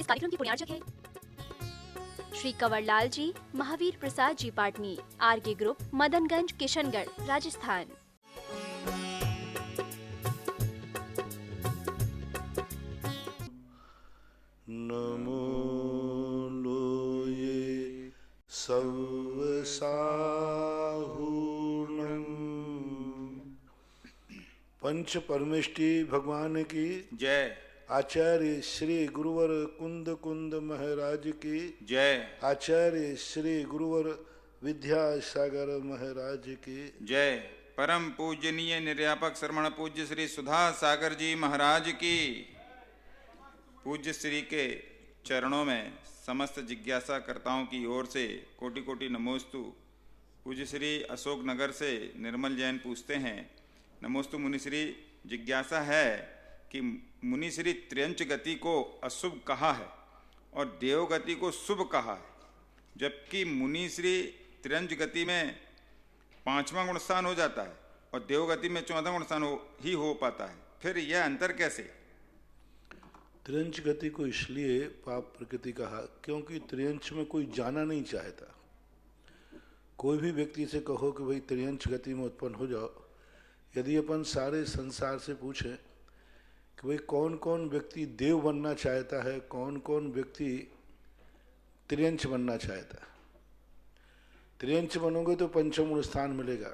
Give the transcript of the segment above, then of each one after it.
इस कार्यक्रम के पुण्यार्चक है श्री कंवरलाल जी, महावीर प्रसाद जी पाटनी, आरके ग्रुप, मदनगंज, किशनगढ़, राजस्थान। नमो लोये सव्साहूर्णं पंच परमेष्टि भगवान की जय। आचार्य श्री गुरुवर कुंद कुंद महाराज की जय। आचार्य श्री गुरुवर विद्यासागर महाराज की जय। परम पूजनीय निर्यापक श्रमण पूज्य श्री सुधा सागर जी महाराज की। पूज्य श्री के चरणों में समस्त जिज्ञासा कर्ताओं की ओर से कोटि कोटि नमोस्तु। पूज्य श्री अशोक नगर से निर्मल जैन पूछते हैं, नमोस्तु मुनिश्री, जिज्ञासा है कि मुनिश्री त्र्यंच गति को अशुभ कहा है और देवगति को शुभ कहा है, जबकि मुनिश्री त्र्यंच गति में 5वां गुण स्थान हो जाता है और देवगति में 14वां गुण स्थान ही हो पाता है, फिर यह अंतर कैसे? त्र्यंच गति को इसलिए पाप प्रकृति कहा क्योंकि त्र्यंच में कोई जाना नहीं चाहता। कोई भी व्यक्ति से कहो कि भाई त्र्यंच गति में उत्पन्न हो जाओ, यदि अपन सारे संसार से पूछें कि भाई कौन कौन व्यक्ति देव बनना चाहता है, कौन कौन व्यक्ति त्र्यंच बनना चाहता है। त्र्यंच बनोगे तो 5वां गुण स्थान मिलेगा,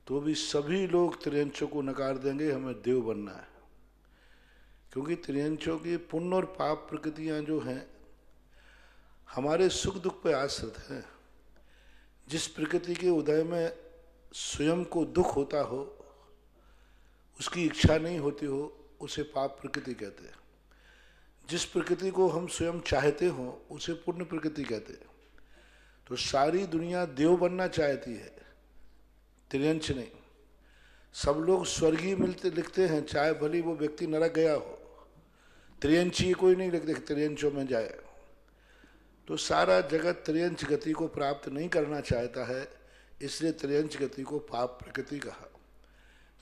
तो भी सभी लोग त्र्यंचों को नकार देंगे, हमें देव बनना है। क्योंकि त्र्यंचों की पुण्य और पाप प्रकृतियां जो हैं हमारे सुख दुख पे आश्रित हैं। जिस प्रकृति के उदय में स्वयं को दुख होता हो, उसकी इच्छा नहीं होती हो, उसे पाप प्रकृति कहते हैं। जिस प्रकृति को हम स्वयं चाहते हो उसे पुण्य प्रकृति कहते हैं। तो सारी दुनिया देव बनना चाहती है, त्र्यंच नहीं। सब लोग स्वर्गीय मिलते लिखते हैं, चाहे भली वो व्यक्ति नरक गया हो। त्र्यंची कोई नहीं लिखते त्र्यंचों में जाए। तो सारा जगत त्र्यंच गति को प्राप्त नहीं करना चाहता है, इसलिए त्र्यंच गति को पाप प्रकृति कहा।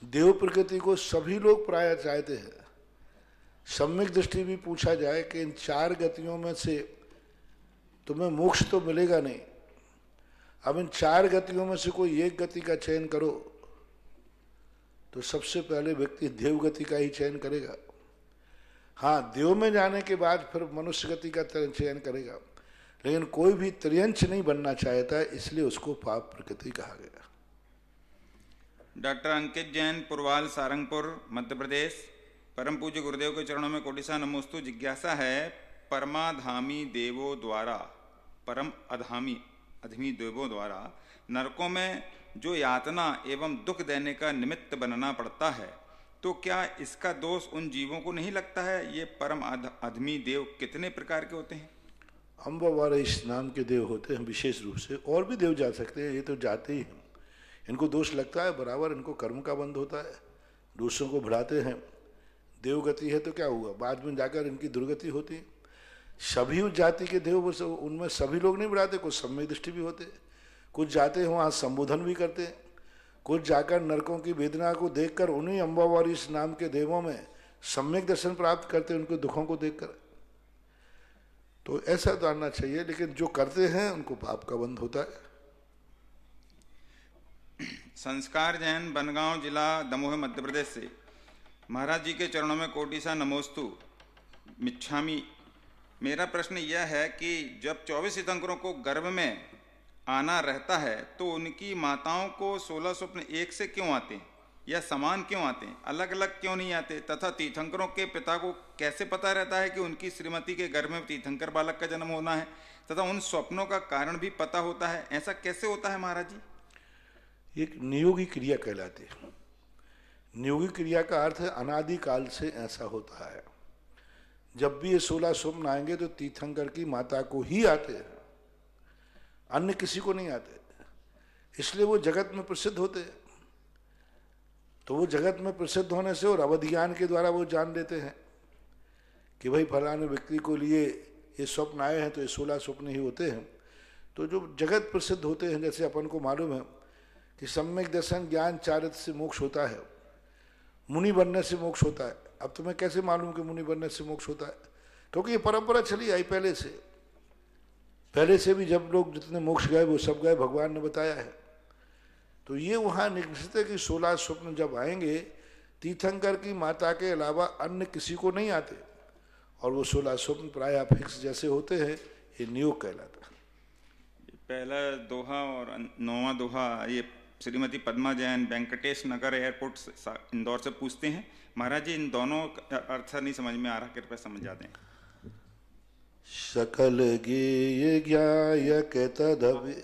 देव प्रकृति को सभी लोग प्राय चाहते हैं। सम्यक दृष्टि भी पूछा जाए कि इन 4 गतियों में से तुम्हें मोक्ष तो मिलेगा नहीं, अब इन 4 गतियों में से कोई एक गति का चयन करो, तो सबसे पहले व्यक्ति देव गति का ही चयन करेगा। हाँ, देव में जाने के बाद फिर मनुष्य गति का चयन करेगा, लेकिन कोई भी त्र्यंच नहीं बनना चाहता, इसलिए उसको पाप प्रकृति कहा गया। डॉक्टर अंकित जैन, पुरवाल, सारंगपुर, मध्य प्रदेश। परम पूज्य गुरुदेव के चरणों में कोटिसा नमोस्तु। जिज्ञासा है, परमाधामी देवों द्वारा, परम अधमी देवों द्वारा नरकों में जो यातना एवं दुख देने का निमित्त बनना पड़ता है, तो क्या इसका दोष उन जीवों को नहीं लगता है? ये परम अधमी देव कितने प्रकार के होते हैं? अम्बवारिश नाम के देव होते हैं विशेष रूप से, और भी देव जा सकते हैं, ये तो जाते ही हैं। इनको दोष लगता है बराबर, इनको कर्म का बंध होता है, दोषों को बढ़ाते हैं। देवगति है तो क्या हुआ, बाद में जाकर इनकी दुर्गति होती है। सभी उस जाति के देव उनमें सभी लोग नहीं बढ़ाते, कुछ सम्यक दृष्टि भी होते, कुछ जाते हैं वहाँ संबोधन भी करते हैं, कुछ जाकर नरकों की वेदना को देखकर उन्हीं अम्बावारिश नाम के देवों में सम्यक दर्शन प्राप्त करते हैं, उनके दुखों को देखकर। तो ऐसा जानना चाहिए, लेकिन जो करते हैं उनको पाप का बंध होता है। संस्कार जैन, बनगांव जिला, दमोह, मध्य प्रदेश से। महाराज जी के चरणों में कोटिसा नमोस्तु मिच्छामी। मेरा प्रश्न यह है कि जब 24 तीर्थंकरों को गर्भ में आना रहता है तो उनकी माताओं को 16 स्वप्न एक से क्यों आते हैं, या समान क्यों आते हैं, अलग अलग क्यों नहीं आते? तथा तीर्थंकरों के पिता को कैसे पता रहता है कि उनकी श्रीमती के गर्भ में तीर्थंकर बालक का जन्म होना है, तथा उन स्वप्नों का कारण भी पता होता है? ऐसा कैसे होता है महाराज जी? एक नियोगी क्रिया कहलाती है। नियोगी क्रिया का अर्थ है अनादिकाल से ऐसा होता है। जब भी ये 16 स्वप्न आएंगे तो तीर्थंकर की माता को ही आते हैं, अन्य किसी को नहीं आते, इसलिए वो जगत में प्रसिद्ध होते हैं। तो वो जगत में प्रसिद्ध होने से और अवध ज्ञान के द्वारा वो जान लेते हैं कि भाई फलाने व्यक्ति को लिए ये स्वप्न आए हैं तो ये 16 स्वप्न ही होते हैं। तो जो जगत प्रसिद्ध होते हैं, जैसे अपन को मालूम है कि सम्यक दर्शन ज्ञान चारित्र से मोक्ष होता है, मुनि बनने से मोक्ष होता है। अब तुम्हें कैसे मालूम कि मुनि बनने से मोक्ष होता है? क्योंकि ये परंपरा चली आई पहले से भी जब लोग जितने मोक्ष गए वो सब गए, भगवान ने बताया है। तो ये वहाँ निश्चित है कि 16 स्वप्न जब आएंगे, तीर्थंकर की माता के अलावा अन्य किसी को नहीं आते, और वो 16 स्वप्न प्राय फिक्स जैसे होते हैं, ये नियोग कहलाता है। पहला दोहा और 9वां दोहा ये श्रीमती पद्मा जैन वेंकटेश नगर एयरपोर्ट इंदौर से पूछते हैं। महाराज जी, इन दोनों का अर्थ नहीं समझ में आ रहा, कृपया समझा दें। सकल गेय ज्ञाय तदभि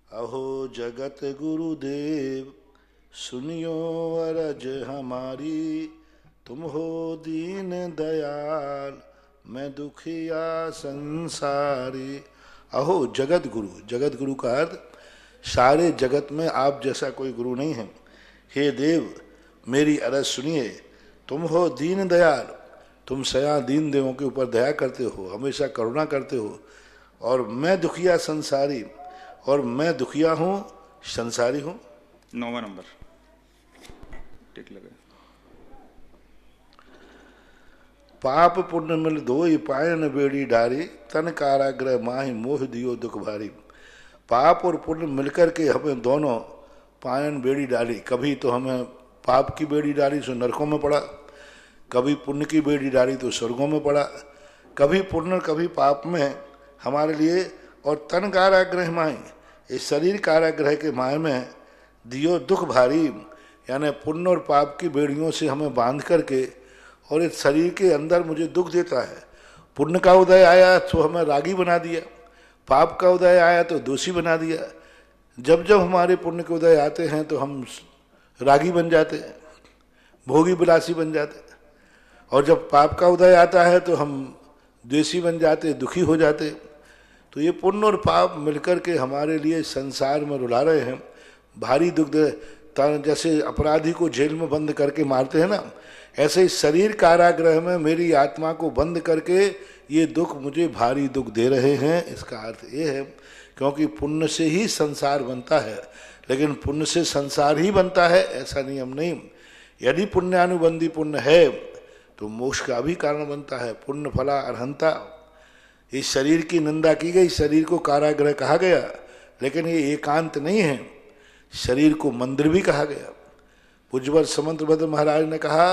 अहो जगत गुरुदेव, सुनियो अरज हमारी, तुम हो दीन दयाल, मैं दुखिया संसारी। अहो जगत गुरु का अर्थ सारे जगत में आप जैसा कोई गुरु नहीं है। हे देव, मेरी अरज सुनिए, तुम हो दीन दयाल, तुम सया दीन देवों के ऊपर दया करते हो, हमेशा करुणा करते हो, और मैं दुखिया संसारी, और मैं दुखिया हूँ, संसारी हूँ। 9वां नंबर टिक लगा। पाप पुण्य मिल दोई, पायन बेड़ी डारी, तन काराग्रह माहि मोह दियो दुख भारी। पाप और पुण्य मिलकर के हमें दोनों पायन बेड़ी डाली। कभी तो हमें पाप की बेड़ी डाली तो नरकों में पड़ा, कभी पुण्य की बेड़ी डाली तो स्वर्गों में पड़ा, कभी पुण्य कभी पाप में हमारे लिए। और तन काराग्रह माहि, इस शरीर कारागृह के माय में दियो दुख भारी, यानी पुण्य और पाप की बेड़ियों से हमें बांध करके, और इस शरीर के अंदर मुझे दुख देता है। पुण्य का उदय आया तो हमें रागी बना दिया, पाप का उदय आया तो दोषी बना दिया। जब जब हमारे पुण्य के उदय आते हैं तो हम रागी बन जाते हैं, भोगी विलासी बन जाते हैं, और जब पाप का उदय आता है तो हम द्वेषी बन जाते, दुखी हो जाते। तो ये पुण्य और पाप मिलकर के हमारे लिए संसार में रुला रहे हैं, भारी दुख दे। जैसे अपराधी को जेल में बंद करके मारते हैं ना, ऐसे ही शरीर कारागृह में मेरी आत्मा को बंद करके ये दुख मुझे भारी दुख दे रहे हैं। इसका अर्थ ये है, क्योंकि पुण्य से ही संसार बनता है, लेकिन पुण्य से संसार ही बनता है ऐसा नियम नहीं। यदि पुण्यानुबंधी पुण्य है तो मोक्ष का भी कारण बनता है। पुण्य फला अर्हंता, इस शरीर की निंदा की गई, शरीर को कारागृह कहा गया, लेकिन ये एकांत नहीं है, शरीर को मंदिर भी कहा गया। पूज्यवर समंतभद्र महाराज ने कहा,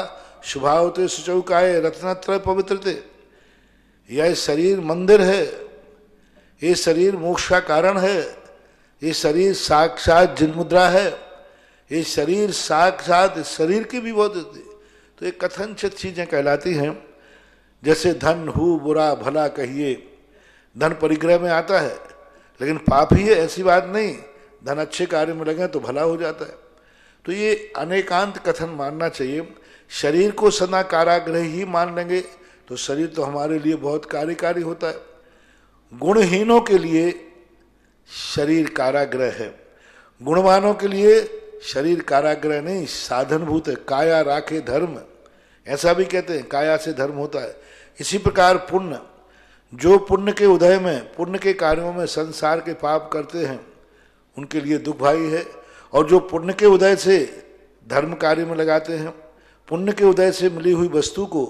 शुभावते सुचौकाय रत्नत्रय पवित्रते, यह शरीर मंदिर है, ये शरीर मोक्ष का कारण है, ये शरीर साक्षात जिनमुद्रा है, ये शरीर साक्षात शरीर की भी बहुत होती। तो ये कथनचित चीजें कहलाती हैं। जैसे धन हु बुरा भला कहिए, धन परिग्रह में आता है, लेकिन पाप ही है ऐसी बात नहीं, धन अच्छे कार्य में लगे तो भला हो जाता है। तो ये अनेकांत कथन मानना चाहिए। शरीर को सदा कारागृह ही मान लेंगे तो शरीर तो हमारे लिए बहुत कार्यकारी होता है। गुणहीनों के लिए शरीर कारागृह है, गुणवानों के लिए शरीर कारागृह नहीं, साधनभूत है। काया राखे धर्म, ऐसा भी कहते हैं, काया से धर्म होता है। इसी प्रकार पुण्य, जो पुण्य के उदय में, पुण्य के कार्यों में संसार के पाप करते हैं उनके लिए दुख भाई है, और जो पुण्य के उदय से धर्म कार्य में लगाते हैं, पुण्य के उदय से मिली हुई वस्तु को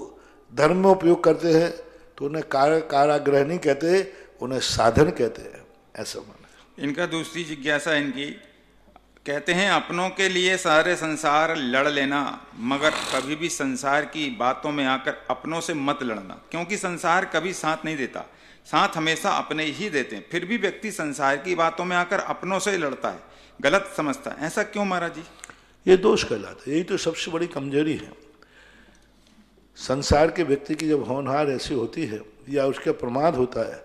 धर्म में उपयोग करते हैं, तो उन्हें कारागृह नहीं कहते, उन्हें साधन कहते हैं, ऐसा माना। इनका दूसरी जिज्ञासा इनकी, कहते हैं अपनों के लिए सारे संसार लड़ लेना, मगर कभी भी संसार की बातों में आकर अपनों से मत लड़ना, क्योंकि संसार कभी साथ नहीं देता, साथ हमेशा अपने ही देते हैं। फिर भी व्यक्ति संसार की बातों में आकर अपनों से लड़ता है, गलत समझता है, ऐसा क्यों महाराज जी? ये दोष कहलाता है, यही तो सबसे बड़ी कमजोरी है। संसार के व्यक्ति की जब होनहार ऐसी होती है या उसका प्रमाद होता है,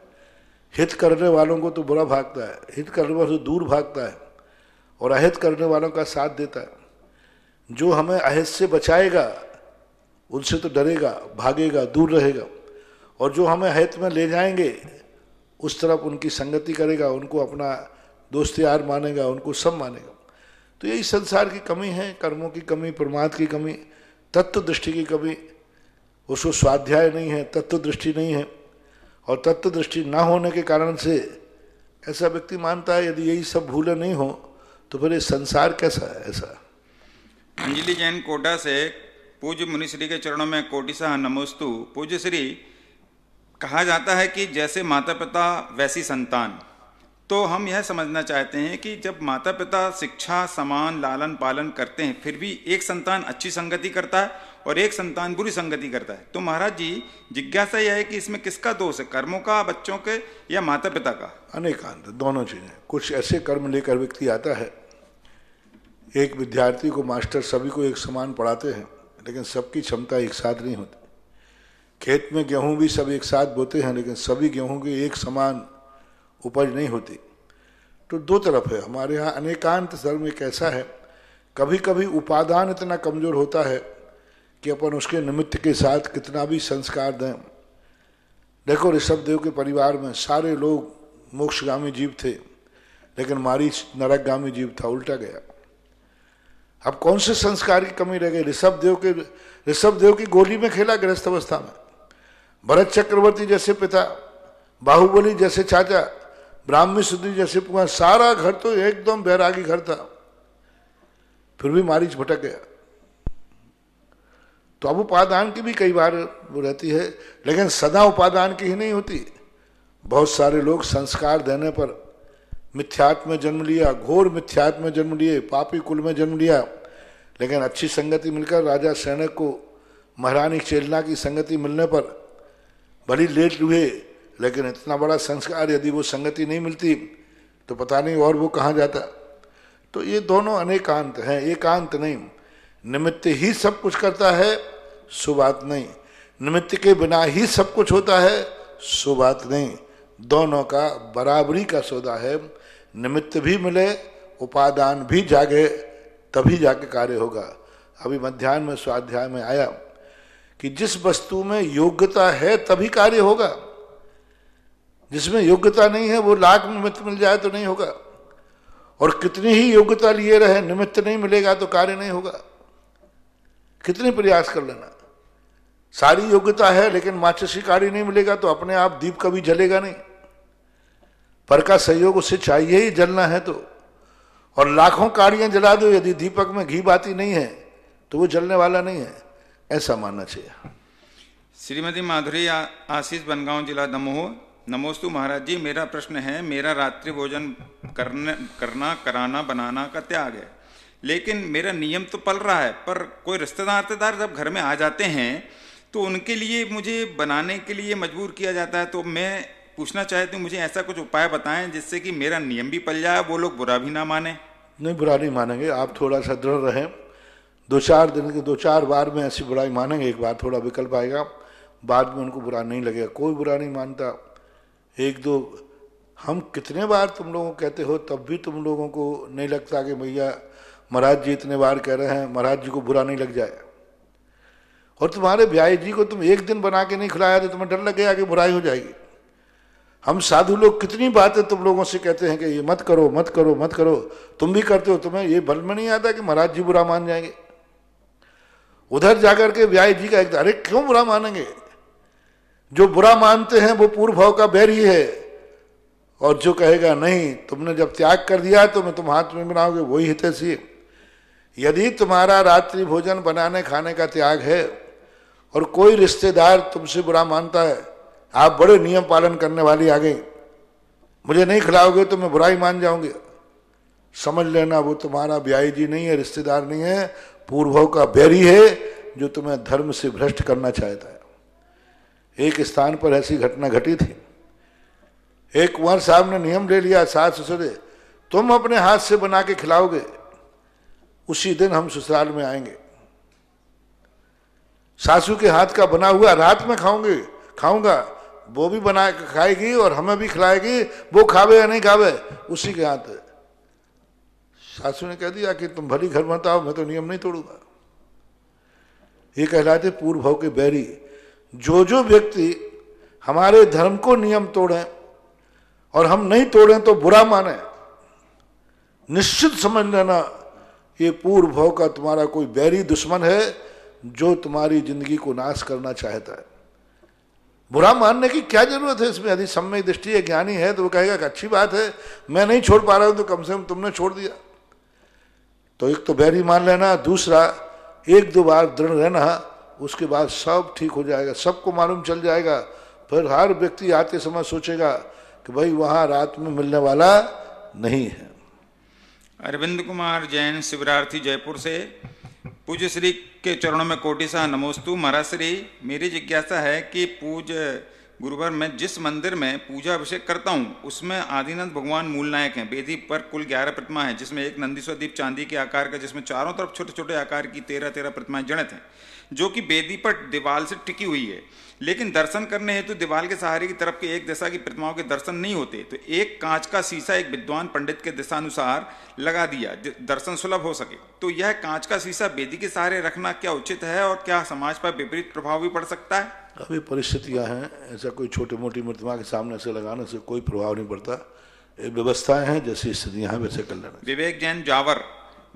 हित करने वालों को तो बुरा भागता है, हित करने वालों से दूर भागता है, और अहित करने वालों का साथ देता है। जो हमें अहित से बचाएगा उनसे तो डरेगा, भागेगा, दूर रहेगा, और जो हमें हित में ले जाएंगे उस तरफ उनकी संगति करेगा, उनको अपना दोस्त यार मानेगा, उनको सब मानेगा। तो यही संसार की कमी है, कर्मों की कमी, प्रमाद की कमी, तत्व दृष्टि की कमी। उसको स्वाध्याय नहीं है, तत्व दृष्टि नहीं है, और तत्व दृष्टि ना होने के कारण से ऐसा व्यक्ति मानता है यदि यही सब भूले नहीं हो तो फिर ये संसार कैसा है। ऐसा अंजलि जैन कोटा से पूज्य मुनिश्री के चरणों में कोटिशः नमोस्तु। पूज्य श्री, कहा जाता है कि जैसे माता पिता वैसी संतान, तो हम यह समझना चाहते हैं कि जब माता पिता शिक्षा समान लालन पालन करते हैं, फिर भी एक संतान अच्छी संगति करता है और एक संतान बुरी संगति करता है, तो महाराज जी जिज्ञासा यह है कि इसमें किसका दोष है, कर्मों का, बच्चों के, या माता पिता का? अनेकांत दोनों चीजें। कुछ ऐसे कर्म लेकर व्यक्ति आता है, एक विद्यार्थी को मास्टर सभी को एक समान पढ़ाते हैं, लेकिन सबकी क्षमता एक साथ नहीं होती। खेत में गेहूं भी सब एक साथ बोते हैं, लेकिन सभी गेहूं की एक समान उपज नहीं होती। तो दो तरफ है। हमारे यहाँ अनेकांत धर्म एक ऐसा है, कभी कभी उपादान इतना कमजोर होता है कि अपन उसके निमित्त के साथ कितना भी संस्कार दें। देखो, ऋषभ देव के परिवार में सारे लोग मोक्षगामी जीव थे, लेकिन मारीच नरकगामी जीव था, उल्टा गया। अब कौन से संस्कार की कमी रह गई? ऋषभ देव की गोली में खेला गृहस्थ अवस्था में। भरत चक्रवर्ती जैसे पिता, बाहुबली जैसे चाचा, ब्राह्मी शुद्धि जैसे पुआ, सारा घर तो एकदम बैरागी घर था, फिर भी मारीच भटक गया। तो अब उपादान की भी कई बार वो रहती है, लेकिन सदा उपादान की ही नहीं होती। बहुत सारे लोग संस्कार देने पर मिथ्यात्व में जन्म लिया, घोर मिथ्यात्व में जन्म लिए, पापी कुल में जन्म लिया, लेकिन अच्छी संगति मिलकर राजा सैनिक को महारानी चेलना की संगति मिलने पर भली लेट हुए, लेकिन इतना बड़ा संस्कार यदि वो संगति नहीं मिलती तो पता नहीं और वो कहाँ जाता। तो ये दोनों अनेकांत हैं, एकांत नहीं। निमित्त ही सब कुछ करता है, सो बात नहीं। निमित्त के बिना ही सब कुछ होता है, सो बात नहीं। दोनों का बराबरी का सौदा है। निमित्त भी मिले, उपादान भी जागे, तभी जाके कार्य होगा। अभी मध्याह्न में स्वाध्याय में आया कि जिस वस्तु में योग्यता है तभी कार्य होगा, जिसमें योग्यता नहीं है वो लाख निमित्त मिल जाए तो नहीं होगा। और कितनी ही योग्यता लिए रहे, निमित्त नहीं मिलेगा तो कार्य नहीं होगा। कितने प्रयास कर लेना, सारी योग्यता है लेकिन माचिसी कार्य नहीं मिलेगा तो अपने आप दीप कभी जलेगा नहीं। पर का सहयोग उससे चाहिए ही जलना है तो। और लाखों कारियां जला दो, यदि दीपक में घी बाती नहीं है तो वो जलने वाला नहीं है, ऐसा मानना चाहिए। श्रीमती माधुरी आशीष, बनगांव जिला दमोह। नमोस्तु महाराज जी, मेरा प्रश्न है, मेरा रात्रि भोजन करना कराना बनाना का त्याग है, लेकिन मेरा नियम तो पल रहा है, पर कोई रिश्तेदार जब घर में आ जाते हैं तो उनके लिए मुझे बनाने के लिए मजबूर किया जाता है। तो मैं पूछना चाहती हूँ, मुझे ऐसा कुछ उपाय बताएं जिससे कि मेरा नियम भी पल जाए, वो लोग बुरा भी ना माने। नहीं, बुरा नहीं मानेंगे। आप थोड़ा सा दृढ़ रहें, 2-4 दिन के 2-4 बार में ऐसी बुराई मानेंगे, एक बार थोड़ा विकल्प आएगा, बाद में उनको बुरा नहीं लगेगा। कोई बुरा नहीं मानता। 1-2 हम कितने बार तुम लोगों को कहते हो, तब भी तुम लोगों को नहीं लगता कि भैया महाराज जी इतने बार कह रहे हैं, महाराज जी को बुरा नहीं लग जाए। और तुम्हारे ब्याह जी को तुम एक दिन बना के नहीं खिलाया तो तुम्हें डर लग गया कि बुराई हो जाएगी। हम साधु लोग कितनी बातें तुम लोगों से कहते हैं कि ये मत करो मत करो मत करो, तुम भी करते हो, तुम्हें ये बल में नहीं आता कि महाराज जी बुरा मान जाएंगे। उधर जाकर के ब्याह जी का एक, अरे क्यों बुरा मानेंगे? जो बुरा मानते हैं वो पूर्व भाव का बैरी है, और जो कहेगा नहीं तुमने जब त्याग कर दिया तो मैं तुम हाथ में बनाओगे, वही हितैषी। यदि तुम्हारा रात्रि भोजन बनाने खाने का त्याग है और कोई रिश्तेदार तुमसे बुरा मानता है, आप बड़े नियम पालन करने वाली आ गई, मुझे नहीं खिलाओगे तो मैं बुराई मान जाऊंगी, समझ लेना वो तुम्हारा ब्याही जी नहीं है, रिश्तेदार नहीं है, पूर्वों का बैरी है जो तुम्हें धर्म से भ्रष्ट करना चाहता है। एक स्थान पर ऐसी घटना घटी थी। एक कुंवर साहब ने नियम ले लिया सास ससुर, तुम अपने हाथ से बना के खिलाओगे, उसी दिन हम ससुराल में आएंगे। सासू के हाथ का बना हुआ रात में खाऊंगा, वो भी बना के खाएगी और हमें भी खिलाएगी, वो खावे या नहीं खावे उसी के हाथ है। सासू ने कह दिया कि तुम भली घर मत आओ, मैं तो नियम नहीं तोड़ूंगा। ये कहलाते पूर्व भाव के बैरी। जो व्यक्ति हमारे धर्म को नियम तोड़ें और हम नहीं तोड़ें तो बुरा माने, निश्चित समझ लेना ये पूर्व भाव का तुम्हारा कोई बैरी दुश्मन है जो तुम्हारी जिंदगी को नाश करना चाहता है। बुरा मानने की क्या जरूरत है इसमें? यदि सम्यक दृष्टि है, ज्ञानी है, तो वो कहेगा कि अच्छी बात है, मैं नहीं छोड़ पा रहा हूं तो कम से कम तुमने छोड़ दिया। तो एक तो बैरी मान लेना, दूसरा एक दो बार दृढ़ रहना, उसके बाद सब ठीक हो जाएगा, सबको मालूम चल जाएगा। फिर हर व्यक्ति आते समय सोचेगा कि भाई वहाँ रात में मिलने वाला नहीं है। अरविंद कुमार जैन शिवरार्थी जयपुर से, पूज्य श्री के चरणों में कोटिसा नमोस्तु। महाराज श्री, मेरी जिज्ञासा है कि पूज्य गुरुवर मैं जिस मंदिर में पूजा अभिषेक करता हूँ उसमें आदिनाथ भगवान मूल नायक हैं। वेदी पर कुल 11 प्रतिमा हैं, जिसमें एक नंदीश्वर दीप चांदी के आकार का, जिसमें चारों तरफ छोटे छोटे आकार की 13 प्रतिमाएं जड़ित हैं, जो कि वेदी पर दीवाल से टिकी हुई है। लेकिन दर्शन करने हेतु दीवाल के सहारे की तरफ के एक दिशा की प्रतिमाओं के दर्शन नहीं होते, तो एक कांच का शीशा एक विद्वान पंडित के दिशानुसार लगा दिया दर्शन सुलभ हो सके। तो यह कांच का शीशा वेदी के सहारे रखना क्या उचित है और क्या समाज पर विपरीत प्रभाव भी पड़ सकता है? अभी परिस्थितियां हैं, ऐसा कोई छोटी मोटी प्रतिमा के सामने से लगाने से कोई प्रभाव नहीं पड़ता। ये व्यवस्थाएं हैं, जैसी स्थितियां हैं वैसे कर लेना। विवेक जैन जावर,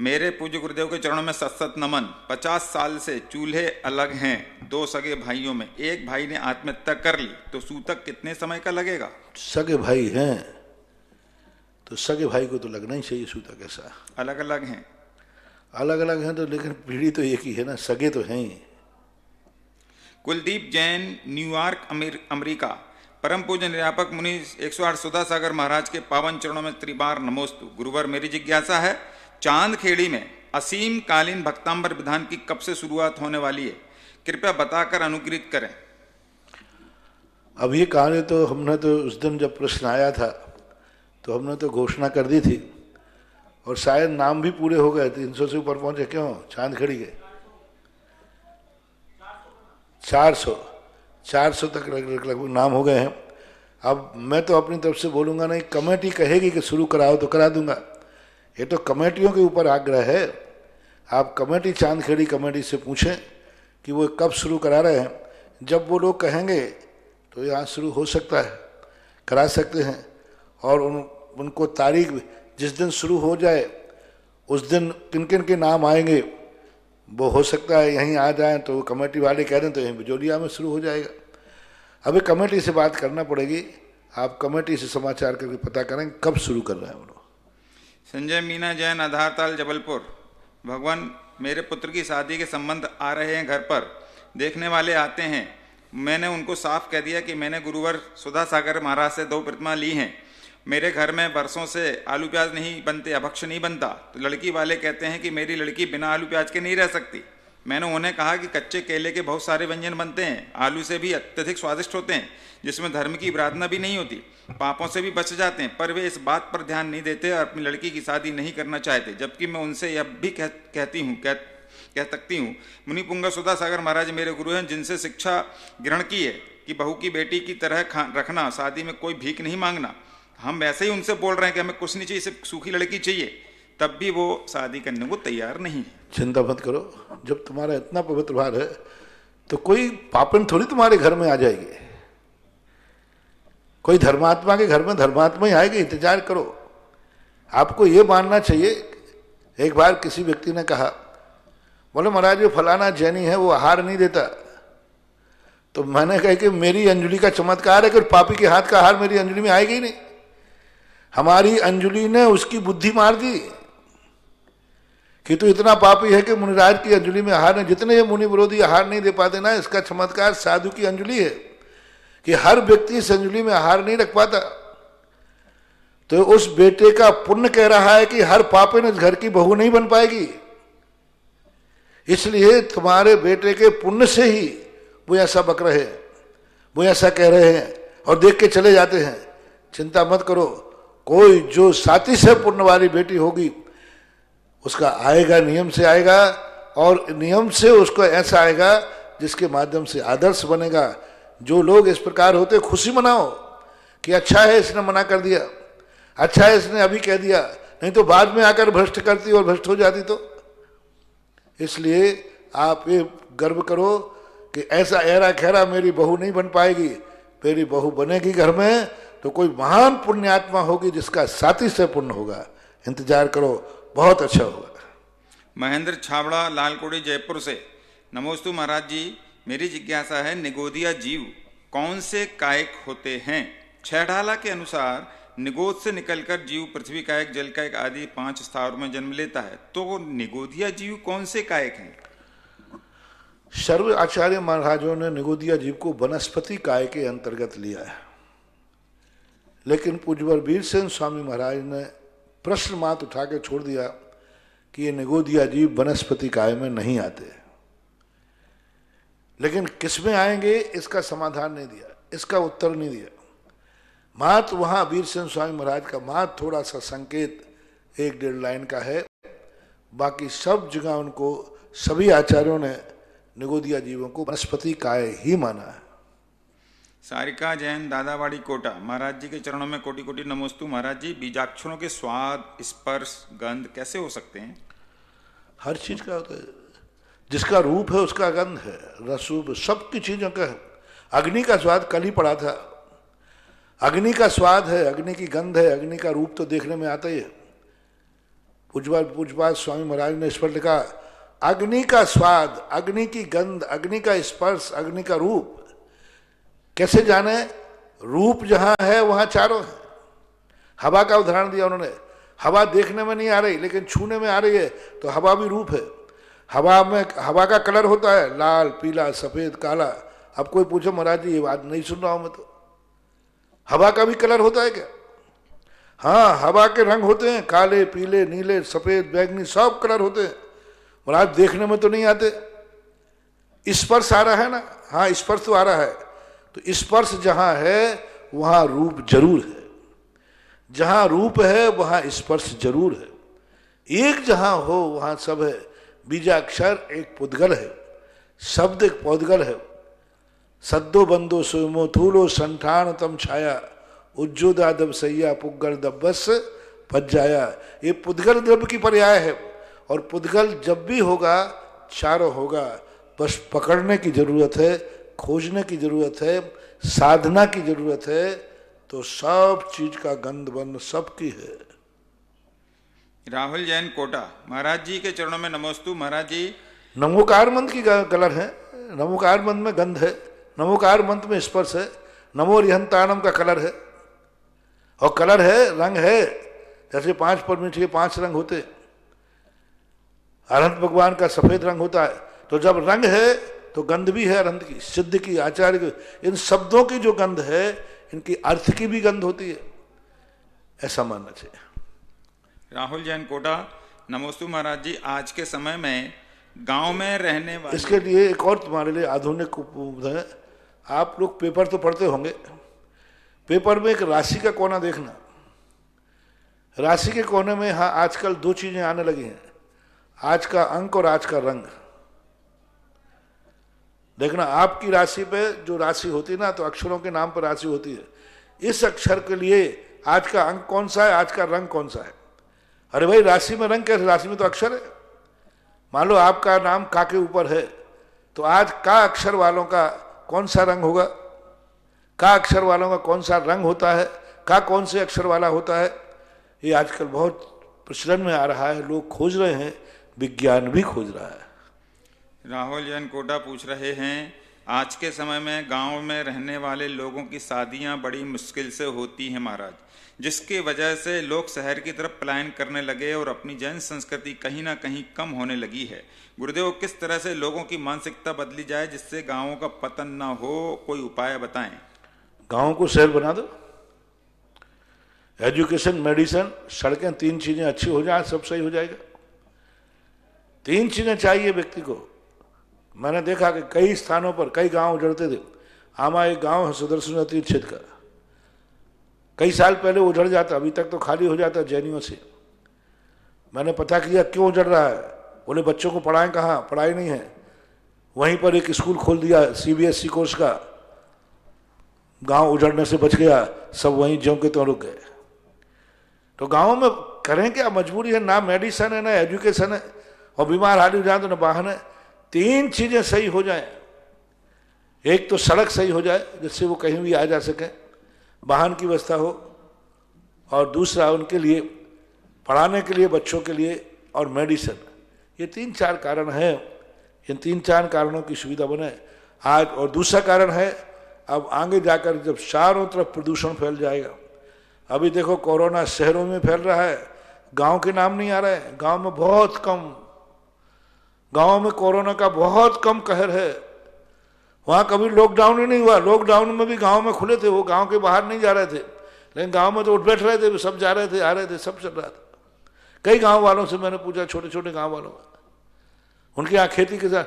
मेरे पूज्य गुरुदेव के चरणों में सत नमन। 50 साल से चूल्हे अलग हैं 2 सगे भाइयों में, एक भाई ने आत्महत्या कर ली, तो सूतक कितने समय का लगेगा? सगे भाई हैं तो सगे भाई को तो लगना ही चाहिए सूतक। ऐसा अलग अलग हैं, अलग अलग हैं तो, लेकिन पीढ़ी तो एक ही है ना, सगे तो हैं ही। कुलदीप जैन न्यूयॉर्क अमेरिका, परम पूज्य निरापक मुनि 108 सुधा सागर महाराज के पावन चरणों में त्रिबार नमोस्तु। गुरुवर, मेरी जिज्ञासा है, चांद खेड़ी में असीम कालीन भक्तांबर विधान की कब से शुरुआत होने वाली है? कृपया बताकर अनुग्रहित करें। अब ये कहानी तो हमने तो उस दिन जब प्रश्न आया था तो हमने तो घोषणा कर दी थी, और शायद नाम भी पूरे हो गए, 300 से ऊपर पहुंचे। क्यों? चांद खेड़ी के 400 तक लगभग नाम हो गए हैं। अब मैं तो अपनी तरफ से बोलूँगा नहीं, कमेटी कहेगी कि शुरू कराओ तो करा दूंगा। ये तो कमेटियों के ऊपर आग्रह है। आप कमेटी, चांदखेड़ी कमेटी से पूछें कि वो कब शुरू करा रहे हैं। जब वो लोग कहेंगे तो यहाँ शुरू हो सकता है, करा सकते हैं। और उनको तारीख जिस दिन शुरू हो जाए उस दिन किन किन के नाम आएंगे वो हो सकता है यहीं आ जाएं, तो कमेटी वाले कह दें तो यहीं बिजोलिया में शुरू हो जाएगा। अभी कमेटी से बात करना पड़ेगी। आप कमेटी से समाचार करके पता करें कब शुरू कर रहे हैं वो लोग। संजय मीना जैन आधारताल जबलपुर, भगवान मेरे पुत्र की शादी के संबंध आ रहे हैं, घर पर देखने वाले आते हैं। मैंने उनको साफ कह दिया कि मैंने गुरुवर सुधा सागर महाराज से 2 प्रतिमा ली हैं। मेरे घर में बरसों से आलू प्याज नहीं बनते, अभक्ष नहीं बनता। तो लड़की वाले कहते हैं कि मेरी लड़की बिना आलू प्याज के नहीं रह सकती। मैंने उन्हें कहा कि कच्चे केले के बहुत सारे व्यंजन बनते हैं, आलू से भी अत्यधिक स्वादिष्ट होते हैं, जिसमें धर्म की आराधना भी नहीं होती, पापों से भी बच जाते हैं। पर वे इस बात पर ध्यान नहीं देते और अपनी लड़की की शादी नहीं करना चाहते। जबकि मैं उनसे यह भी कह सकती हूँ, मुनि पुंगा सुधा सागर महाराज मेरे गुरु हैं, जिनसे शिक्षा ग्रहण की है कि बहू की बेटी की तरह रखना, शादी में कोई भीख नहीं मांगना। हम वैसे ही उनसे बोल रहे हैं कि हमें कुछ नहीं चाहिए, सिर्फ सूखी लड़की चाहिए, तब भी वो शादी करने को तैयार नहीं है। चिंता मत करो, जब तुम्हारा इतना पवित्र भार है तो कोई पापन थोड़ी तुम्हारे घर में आ जाएगी। कोई धर्मात्मा के घर में धर्मात्मा ही आएगी, इंतजार करो। आपको ये मानना चाहिए। एक बार किसी व्यक्ति ने कहा, बोले महाराज ये फलाना जैनी है, वो आहार नहीं देता। तो मैंने कहा कि मेरी अंजलि का चमत्कार है कि पापी के हाथ का आहार मेरी अंजलि में आएगा ही नहीं। हमारी अंजलि ने उसकी बुद्धि मार दी कि तू इतना पापी है कि मुनिराज की अंजलि में आहार नहीं। जितने ये मुनि विरोधी आहार नहीं दे पाते ना, इसका चमत्कार साधु की अंजलि है कि हर व्यक्ति इस अंजलि में आहार नहीं रख पाता। तो उस बेटे का पुण्य कह रहा है कि हर पापिन इस घर की बहू नहीं बन पाएगी। इसलिए तुम्हारे बेटे के पुण्य से ही वो ऐसा बक रहे हैं, वो ऐसा कह रहे हैं और देख के चले जाते हैं। चिंता मत करो, कोई जो साथी से पुण्य वाली बेटी होगी उसका आएगा, नियम से आएगा, और नियम से उसको ऐसा आएगा जिसके माध्यम से आदर्श बनेगा। जो लोग इस प्रकार होते, खुशी मनाओ कि अच्छा है इसने मना कर दिया, अच्छा है इसने अभी कह दिया, नहीं तो बाद में आकर भ्रष्ट करती और भ्रष्ट हो जाती। तो इसलिए आप ये गर्व करो कि ऐसा ऐरा खैरा मेरी बहू नहीं बन पाएगी, मेरी बहू बनेगी घर में तो कोई महान पुण्यात्मा होगी जिसका साथी से पुण्य होगा। इंतजार करो, बहुत अच्छा होगा। महेंद्र छाबड़ा लालकोड़ी जयपुर से, नमोस्तु महाराज जी, मेरी जिज्ञासा है, निगोदिया जीव कौन से कायक होते हैं? छह ढाला के अनुसार निगोद से निकलकर जीव पृथ्वी कायक, जल कायक आदि 5 स्थावरों में जन्म लेता है। तो वो निगोदिया जीव कौन से कायक हैं? सर्व आचार्य महाराजों ने निगोदिया जीव को वनस्पति काय के अंतर्गत लिया है, लेकिन पूज्यवर वीरसेन स्वामी महाराज ने प्रश्न मात्र उठा के छोड़ दिया कि ये निगोदिया जीव वनस्पति काय में नहीं आते। लेकिन किस में आएंगे इसका समाधान नहीं दिया, इसका उत्तर नहीं दिया। मात्र वहां वीरसेन स्वामी महाराज का मात्र थोड़ा सा संकेत 1-1.5 लाइन का है, बाकी सब जगह उनको सभी आचार्यों ने निगोदिया जीवों को वनस्पति काय ही माना है। सारिका जैन दादावाड़ी कोटा, महाराज जी के चरणों में कोटि कोटि नमोस्तु। महाराज जी, बीजाक्षरों के स्वाद, स्पर्श, गंध कैसे हो सकते हैं? हर चीज का होता है, जिसका रूप है उसका गंध है, रसूप सबकी चीजों का है। अग्नि का स्वाद कल ही पड़ा था, अग्नि का स्वाद है, अग्नि की गंध है, अग्नि का रूप तो देखने में आता ही है। पूज्यपाद स्वामी महाराज ने इस पर लिखा, अग्नि का स्वाद, अग्नि की गंध, अग्नि का स्पर्श, अग्नि का रूप कैसे जाने? रूप जहां है वहां चारों है। हवा का उदाहरण दिया उन्होंने, हवा देखने में नहीं आ रही लेकिन छूने में आ रही है, तो हवा भी रूप है। हवा में, हवा का कलर होता है लाल, पीला, सफेद, काला। अब कोई पूछो महाराज जी ये बात नहीं सुन रहा हूं मैं, तो हवा का भी कलर होता है क्या? हाँ, हवा के रंग होते हैं, काले, पीले, नीले, सफेद, बैगनी, सब कलर होते हैं। महाराज देखने में तो नहीं आते। स्पर्श आ रहा है ना? हाँ, स्पर्श तो आ रहा है। तो स्पर्श जहां है वहां रूप जरूर है, जहां रूप है वहां स्पर्श जरूर है। एक जहां हो वहां सब है। बीजाक्षर एक पुद्गल है, शब्द एक पौद्गल है। सद्दो बंदो सोमो थूलो संठान तम छाया, उज्जोदादब सैया पुग्गल दब्बस पज्जाया। ये पुद्गल द्रव्य की पर्याय है, और पुद्गल जब भी होगा चारों होगा। बस पकड़ने की जरूरत है, खोजने की जरूरत है, साधना की जरूरत है, तो सब चीज का गंध बंध सबकी है। राहुल जैन कोटा, महाराज जी के चरणों में नमोस्तु। महाराज जी, नमोकार मंत्र की कलर है, नमोकार मंत्र में गंध है, नमोकार मंत्र में स्पर्श है, नमो रिहंतानम का कलर है। और कलर है, रंग है, जैसे 5 परमिट के 5 रंग होते। अरहंत भगवान का सफेद रंग होता है, तो जब रंग है तो गंध भी है अरहंत की, सिद्ध की, आचार्य की। इन शब्दों की जो गंध है, इनकी अर्थ की भी गंध होती है, ऐसा मानना चाहिए। राहुल जैन कोटा, नमोस्तु। महाराज जी, आज के समय में गांव में रहने वाले, इसके लिए एक और तुम्हारे लिए आधुनिक है। आप लोग पेपर तो पढ़ते होंगे, पेपर में एक राशि का कोना देखना। राशि के कोने में हाँ आजकल 2 चीजें आने लगी हैं, आज का अंक और आज का रंग। देखना, आपकी राशि पे जो राशि होती है ना, तो अक्षरों के नाम पर राशि होती है। इस अक्षर के लिए आज का अंक कौन सा है, आज का रंग कौन सा है? अरे भाई, राशि में रंग कैसे? राशि में तो अक्षर है। मान लो आपका नाम का के ऊपर है, तो आज का अक्षर वालों का कौन सा रंग होगा? का अक्षर वालों का कौन सा रंग होता है? का कौन से अक्षर वाला होता है? ये आजकल बहुत प्रचलन में आ रहा है, लोग खोज रहे हैं, विज्ञान भी खोज रहा है। राहुल जैन कोटा पूछ रहे हैं, आज के समय में गांव में रहने वाले लोगों की शादियां बड़ी मुश्किल से होती हैं महाराज, जिसकी वजह से लोग शहर की तरफ पलायन करने लगे और अपनी जैन संस्कृति कहीं ना कहीं कम होने लगी है। गुरुदेव, किस तरह से लोगों की मानसिकता बदली जाए जिससे गांवों का पतन ना हो? कोई उपाय बताएं। गांवों को शहर बना दो, एजुकेशन, मेडिसिन, सड़कें, 3 चीजें अच्छी हो जाए, सब सही हो जाएगा। 3 चीजें चाहिए व्यक्ति को। मैंने देखा कि कई स्थानों पर कई गांव उजड़ते थे। आमा एक गांव है सुदर्शन तीर्थ क्षेत्र का, कई साल पहले उजड़ जाता, अभी तक तो खाली हो जाता जैनियों से। मैंने पता किया क्यों उजड़ रहा है, बोले बच्चों को पढ़ाएं कहाँ, पढ़ाई नहीं है। वहीं पर एक स्कूल खोल दिया CBSE कोर्स का, गांव उजड़ने से बच गया, सब वहीं ज्यों के त्यों रुक गए। तो गाँव में करें क्या, मजबूरी है, ना मेडिसिन है ना एजुकेशन है, और बीमार हाल हो जाए तो ना वाहन है। 3 चीजें सही हो जाए, एक तो सड़क सही हो जाए जिससे वो कहीं भी आ जा सके, वाहन की व्यवस्था हो, और दूसरा उनके लिए पढ़ाने के लिए बच्चों के लिए, और मेडिसिन। ये 3-4 कारण है, इन 3-4 कारणों की सुविधा बने आज। और दूसरा कारण है, अब आगे जाकर जब चारों तरफ प्रदूषण फैल जाएगा, अभी देखो कोरोना शहरों में फैल रहा है, गांव के नाम नहीं आ रहे हैं, गांव में बहुत कम गांव में कोरोना का बहुत कम कहर है, वहां कभी लॉकडाउन ही नहीं हुआ। लॉकडाउन में भी गांव में खुले थे, वो गांव के बाहर नहीं जा रहे थे, लेकिन गांव में तो उठ बैठ रहे थे, सब जा रहे थे, आ रहे थे, सब चल रहा था। कई गांव वालों से मैंने पूछा, छोटे छोटे गांव वालों, उनके यहाँ खेती किसान,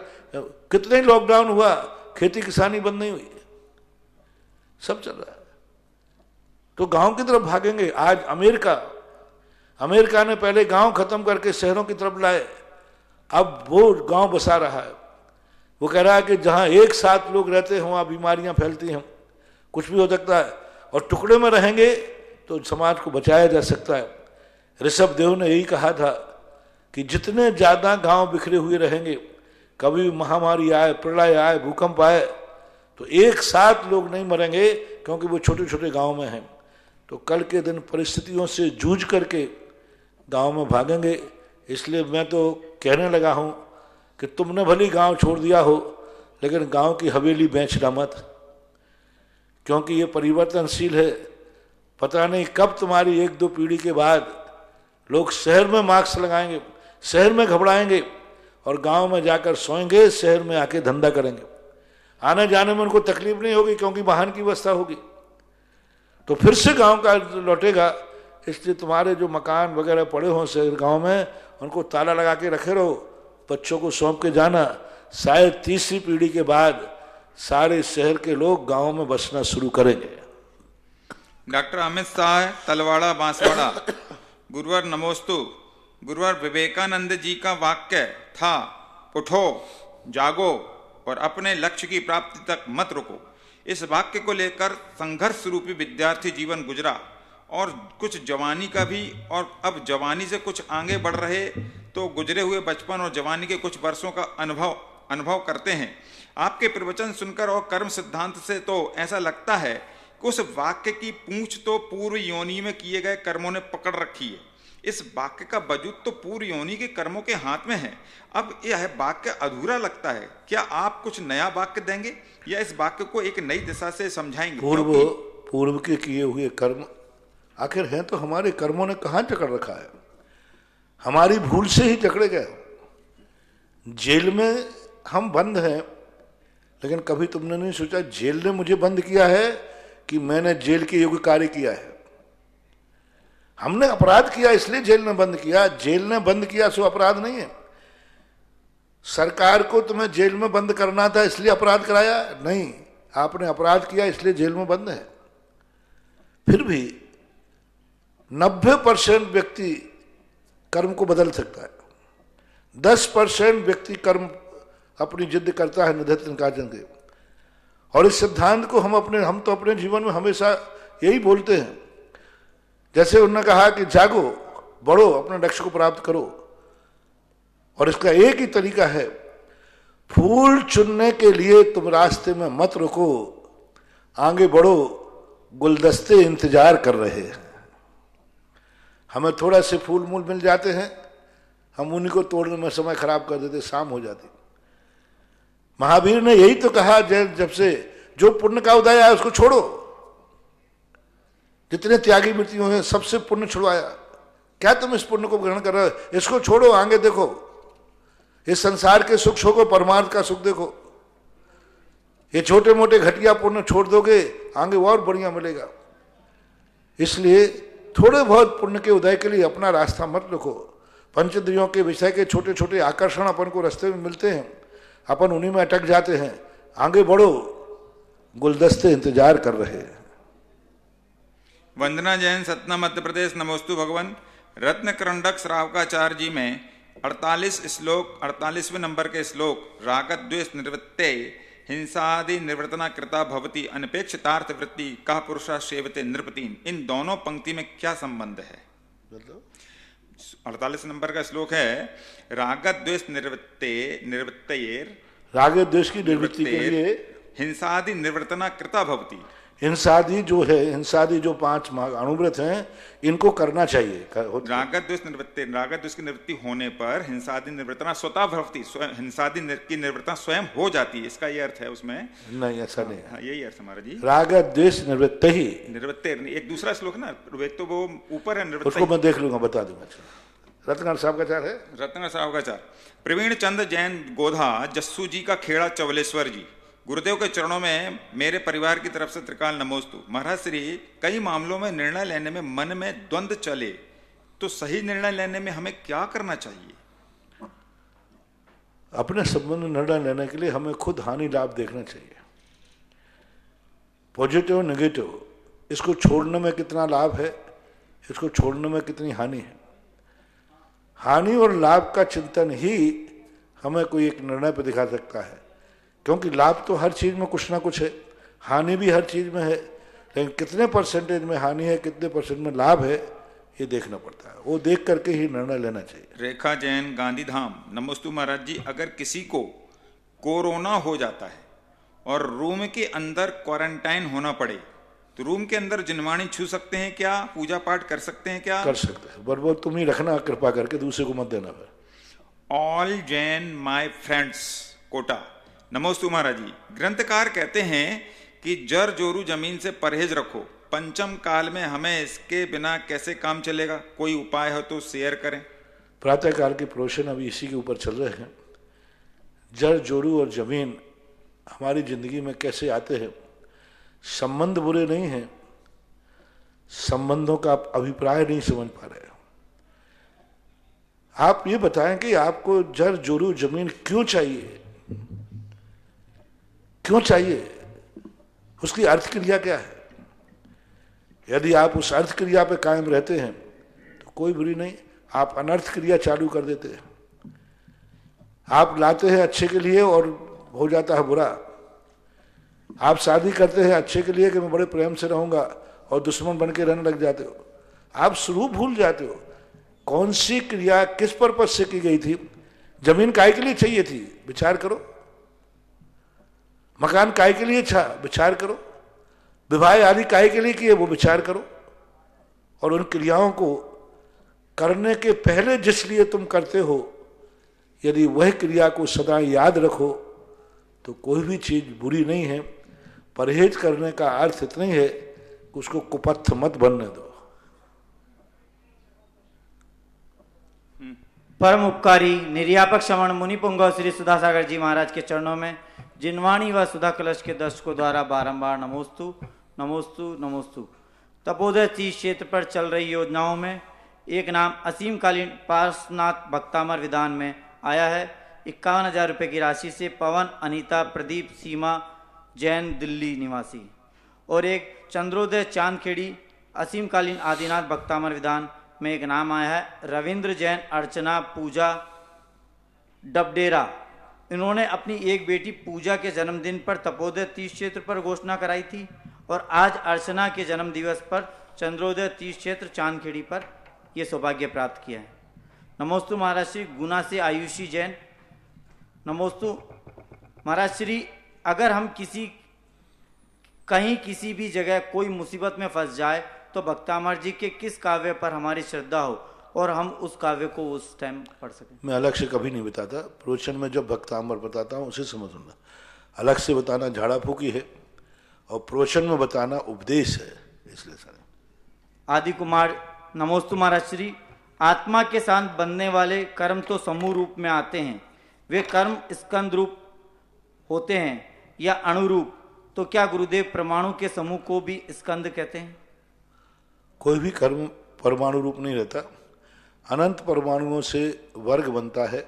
कितने लॉकडाउन हुआ, खेती किसानी बंद नहीं हुई, सब चल रहा है। तो गांव की तरफ भागेंगे। आज अमेरिका ने पहले गांव खत्म करके शहरों की तरफ लाए, अब वो गांव बसा रहा है। वो कह रहा है कि जहां एक साथ लोग रहते हैं वहां बीमारियां फैलती हैं, कुछ भी हो सकता है, और टुकड़े में रहेंगे तो समाज को बचाया जा सकता है। ऋषभ देव ने यही कहा था कि जितने ज्यादा गांव बिखरे हुए रहेंगे, कभी महामारी आए, प्रलय आए, भूकंप आए, तो एक साथ लोग नहीं मरेंगे, क्योंकि वो छोटे छोटे गांव में हैं। तो कल के दिन परिस्थितियों से जूझ करके गांव में भागेंगे। इसलिए मैं तो कहने लगा हूं कि तुमने भली गांव छोड़ दिया हो, लेकिन गांव की हवेली बेचना मत, क्योंकि ये परिवर्तनशील है। पता नहीं कब तुम्हारी 1-2 पीढ़ी के बाद लोग शहर में मास्क लगाएंगे, शहर में घबराएंगे, और गांव में जाकर सोएंगे, शहर में आके धंधा करेंगे। आने जाने में उनको तकलीफ नहीं होगी, क्योंकि वाहन की व्यवस्था होगी। तो फिर से गांव का लौटेगा। इसलिए तुम्हारे जो मकान वगैरह पड़े हों शहर गांव में, उनको ताला लगा के रखे रहो, बच्चों को सौंप के जाना। शायद तीसरी पीढ़ी के बाद सारे शहर के लोग गांव में बसना शुरू करेंगे। डॉक्टर अमित शाह, तलवाड़ा बांसवाड़ा। गुरुवर नमोस्तु। गुरुवर विवेकानंद जी का वाक्य था, उठो, जागो और अपने लक्ष्य की प्राप्ति तक मत रुको। इस वाक्य को लेकर संघर्ष रूपी विद्यार्थी जीवन गुजरा, और कुछ जवानी का भी, और अब जवानी से कुछ आगे बढ़ रहे तो गुजरे हुए बचपन और जवानी के कुछ वर्षों का अनुभव करते हैं। आपके प्रवचन सुनकर और कर्म सिद्धांत से तो ऐसा लगता है कि उस वाक्य की पूंछ तो पूर्व योनि में किए गए कर्मों ने पकड़ रखी है। इस वाक्य का वजूद तो पूर्व योनि के कर्मों के हाथ में है। अब यह वाक्य अधूरा लगता है। क्या आप कुछ नया वाक्य देंगे या इस वाक्य को एक नई दिशा से समझाएंगे? पूर्व के किए हुए कर्म आखिर हैं तो हमारे कर्मों ने कहां जकड़ रखा है? हमारी भूल से ही जकड़े गए। जेल में हम बंद हैं, लेकिन कभी तुमने नहीं सोचा जेल ने मुझे बंद किया है कि मैंने जेल के योग्य कार्य किया है। हमने अपराध किया इसलिए जेल ने बंद किया। जेल ने बंद किया सो अपराध नहीं है। सरकार को तुम्हें जेल में बंद करना था इसलिए अपराध कराया नहीं, आपने अपराध किया इसलिए जेल में बंद है। फिर भी 90% व्यक्ति कर्म को बदल सकता है। 10% व्यक्ति कर्म अपनी जिद करता है निधत्त निकाचन के। और इस सिद्धांत को हम तो अपने जीवन में हमेशा यही बोलते हैं। जैसे उन्होंने कहा कि जागो, बढ़ो, अपने लक्ष्य को प्राप्त करो, और इसका एक ही तरीका है, फूल चुनने के लिए तुम रास्ते में मत रुको, आगे बढ़ो, गुलदस्ते इंतजार कर रहे हैं। हमें थोड़ा से फूल मूल मिल जाते हैं, हम उन्हीं को तोड़ने में समय खराब कर देते, शाम हो जाती। महावीर ने यही तो कहा, जब से जो पुण्य का उदय आया उसको छोड़ो। जितने त्यागी मृत्यु हैं सबसे पुण्य छुड़वाया। क्या तुम इस पुण्य को ग्रहण कर रहे हो? इसको छोड़ो, आगे देखो, इस संसार के सुख छोड़ो, परमार्थ का सुख देखो। ये छोटे मोटे घटिया पुण्य छोड़ दोगे, आगे और बढ़िया मिलेगा। इसलिए थोड़े बहुत पुण्य के उदय के लिए अपना रास्ता मत रखो। पंचेंद्रियों के विषय के छोटे छोटे आकर्षण अपन को रास्ते में मिलते हैं, अपन उन्हीं में अटक जाते हैं। आगे बढ़ो, गुलदस्ते इंतजार कर रहे हैं। वंदना जैन, सतना, मध्य प्रदेश। नमोस्तु भगवान। रत्न करंडक श्रावकाचार्य जी में 48वें नंबर के श्लोक, रागद्वेष निवृत्ते हिंसादि निवृत्तना कृता भवति अनपेक्षितार्थ वृत्ति कह पुरुषा सेवते नृपतीन। इन दोनों पंक्ति में क्या संबंध है? 48 नंबर का श्लोक है, रागद्वेष निवृत्तेर, राग द्वेष की निवृत्ति के लिए हिंसादि निवृत्तना कृता भवति। हिंसादि जो है, हिंसादि जो 5 अणुव्रत हैं, इनको करना चाहिए। रागद्वेष की निवृत्ति होने पर हिंसादि निवृत्तना स्वतः भवति, हिंसादि की निवृत्तना स्वयं हो जाती है। इसका ये अर्थ है उसमें? नहीं, ऐसा नहीं। हाँ, यही अर्थ हमारा जी। रागद्वेष निवृत्त ही, निवृत्ते एक दूसरा श्लोक ना, एक तो वो ऊपर है निवृत्त, उसको मैं देख लूंगा, बता दूंगा। रत्नाकर साहब का चार है। रत्न साहब का चार। प्रवीण चंद जैन गोधा जस्सू जी का खेड़ा चवलेश्वर जी, गुरुदेव के चरणों में मेरे परिवार की तरफ से त्रिकाल नमोस्तु। महाराज श्री, कई मामलों में निर्णय लेने में मन में द्वंद्व चले तो सही निर्णय लेने में हमें क्या करना चाहिए? अपने संबंध में निर्णय लेने के लिए हमें खुद हानि लाभ देखना चाहिए, पॉजिटिव नेगेटिव, इसको छोड़ने में कितना लाभ है, इसको छोड़ने में कितनी हानि है। हानि और लाभ का चिंतन ही हमें कोई एक निर्णय पर दिखा सकता है, क्योंकि लाभ तो हर चीज में कुछ ना कुछ है, हानि भी हर चीज में है, लेकिन कितने परसेंटेज में हानि है, कितने परसेंट में लाभ है, ये देखना पड़ता है। वो देख करके ही निर्णय लेना चाहिए। रेखा जैन गांधीधाम, नमोस्तु महाराज जी। अगर किसी को कोरोना हो जाता है और रूम के अंदर क्वारंटाइन होना पड़े तो रूम के अंदर जिनवाणी छू सकते हैं क्या? पूजा पाठ कर सकते हैं क्या? कर सकते हैं, पर वो तुम ही रखना कृपा करके, दूसरे को मत देना। फिर all Jain my friends Kota, नमोस्तु महाराज जी। ग्रंथकार कहते हैं कि जर जोरू जमीन से परहेज रखो, पंचम काल में हमें इसके बिना कैसे काम चलेगा? कोई उपाय हो तो शेयर करें। प्रातः काल के प्रवचन अभी इसी के ऊपर चल रहे हैं। जड़ जोड़ू और जमीन हमारी जिंदगी में कैसे आते हैं। संबंध बुरे नहीं हैं, संबंधों का आप अभिप्राय नहीं समझ पा रहे। आप ये बताएं कि आपको जड़ जोड़ू जमीन क्यों चाहिए, क्यों चाहिए, उसकी अर्थ क्रिया क्या है। यदि आप उस अर्थ क्रिया पे कायम रहते हैं तो कोई बुरी नहीं। आप अनर्थ क्रिया चालू कर देते हैं, आप लाते हैं अच्छे के लिए और हो जाता है बुरा। आप शादी करते हैं अच्छे के लिए कि मैं बड़े प्रेम से रहूंगा और दुश्मन बन के रहने लग जाते हो। आप स्वरूप भूल जाते हो, कौन सी क्रिया किस पर्पज से की गई थी। जमीन काय के लिए चाहिए थी, विचार करो। मकान काय के लिए था, विचार करो। विवाह आदि काय के लिए किए, वो विचार करो। और उन क्रियाओं को करने के पहले जिस लिए तुम करते हो, यदि वह क्रिया को सदा याद रखो तो कोई भी चीज बुरी नहीं है। परहेज करने का अर्थ इतना ही है कि उसको कुपथ मत बनने दो। परम उपकारी निर्यापक श्रवण मुनि पुंगव श्री सुधासागर जी महाराज के चरणों में जिनवाणी व सुधा कलश के दर्शकों द्वारा बारंबार नमोस्तु नमोस्तु नमोस्तु। तपोदय तीर्थ क्षेत्र पर चल रही योजनाओं में एक नाम असीमकालीन पार्श्वनाथ भक्तामर विधान में आया है। 51,000 रुपये की राशि से पवन अनीता प्रदीप सीमा जैन दिल्ली निवासी, और एक चंद्रोदय चांदखेड़ी असीमकालीन आदिनाथ भक्तामर विधान में एक नाम आया है रविंद्र जैन अर्चना पूजा डबडेरा। इन्होंने अपनी एक बेटी पूजा के जन्मदिन पर तपोदय तीर्थ क्षेत्र पर घोषणा कराई थी और आज अर्चना के जन्म दिवस पर चंद्रोदय तीर्थ क्षेत्र चांदखेड़ी पर यह सौभाग्य प्राप्त किया है। नमोस्तु महाराज श्री। गुना से आयुषी जैन, नमोस्तु महाराज श्री। अगर हम कहीं किसी भी जगह कोई मुसीबत में फंस जाए तो भक्तामर जी के किस काव्य पर हमारी श्रद्धा हो और हम उस काव्य को उस टाइम पढ़ सकें। मैं अलग से कभी नहीं बताता, प्रवचन में जब भक्तामर बताता हूँ उसे समझूंगा। अलग से बताना झाड़ा फूकी है और प्रवचन में बताना उपदेश है, इसलिए सर। आदि कुमार, नमोस्तु महाराज श्री। आत्मा के साथ बनने वाले कर्म तो समूह रूप में आते हैं, वे कर्म स्कंद रूप होते हैं या अणुरूप, तो क्या गुरुदेव परमाणु के समूह को भी स्कंद कहते हैं? कोई भी कर्म परमाणु रूप नहीं रहता। अनंत परमाणुओं से वर्ग बनता है,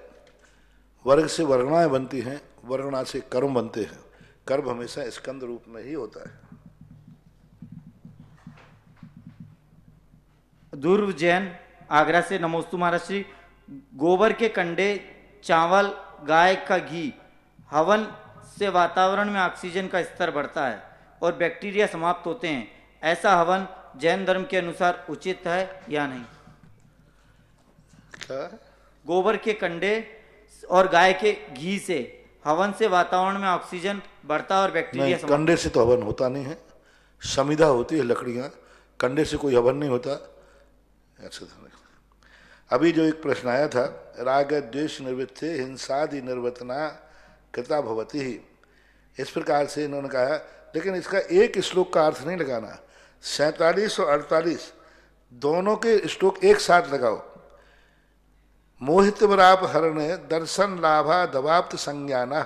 वर्ग से वर्णाएं बनती हैं, वर्णा से कर्म बनते हैं। कर्म हमेशा स्कंद रूप में ही होता है। ध्रुव जैन आगरा से, नमोस्तु महाराज श्री। गोबर के कंडे, चावल, गाय का घी, हवन से वातावरण में ऑक्सीजन का स्तर बढ़ता है और बैक्टीरिया समाप्त होते हैं। ऐसा हवन जैन धर्म के अनुसार उचित है या नहीं? क्या? गोबर के कंडे और गाय के घी से हवन से वातावरण में ऑक्सीजन बढ़ता और बैक्टीरिया समाप्त। कंडे से तो हवन होता नहीं है, समिधा होती है लकड़ियां, कंडे से कोई हवन नहीं होता। अभी जो एक प्रश्न आया था, राग द्वेष निवृत्ति हिंसादि निर्वर्तना कृता भवती ही, इस प्रकार से इन्होंने कहा, लेकिन इसका एक श्लोक का अर्थ नहीं लगाना। 47 और 48 दोनों के श्लोक एक साथ लगाओ। मोहित मराप हरण दर्शन लाभा दवाप्त संज्ञाना।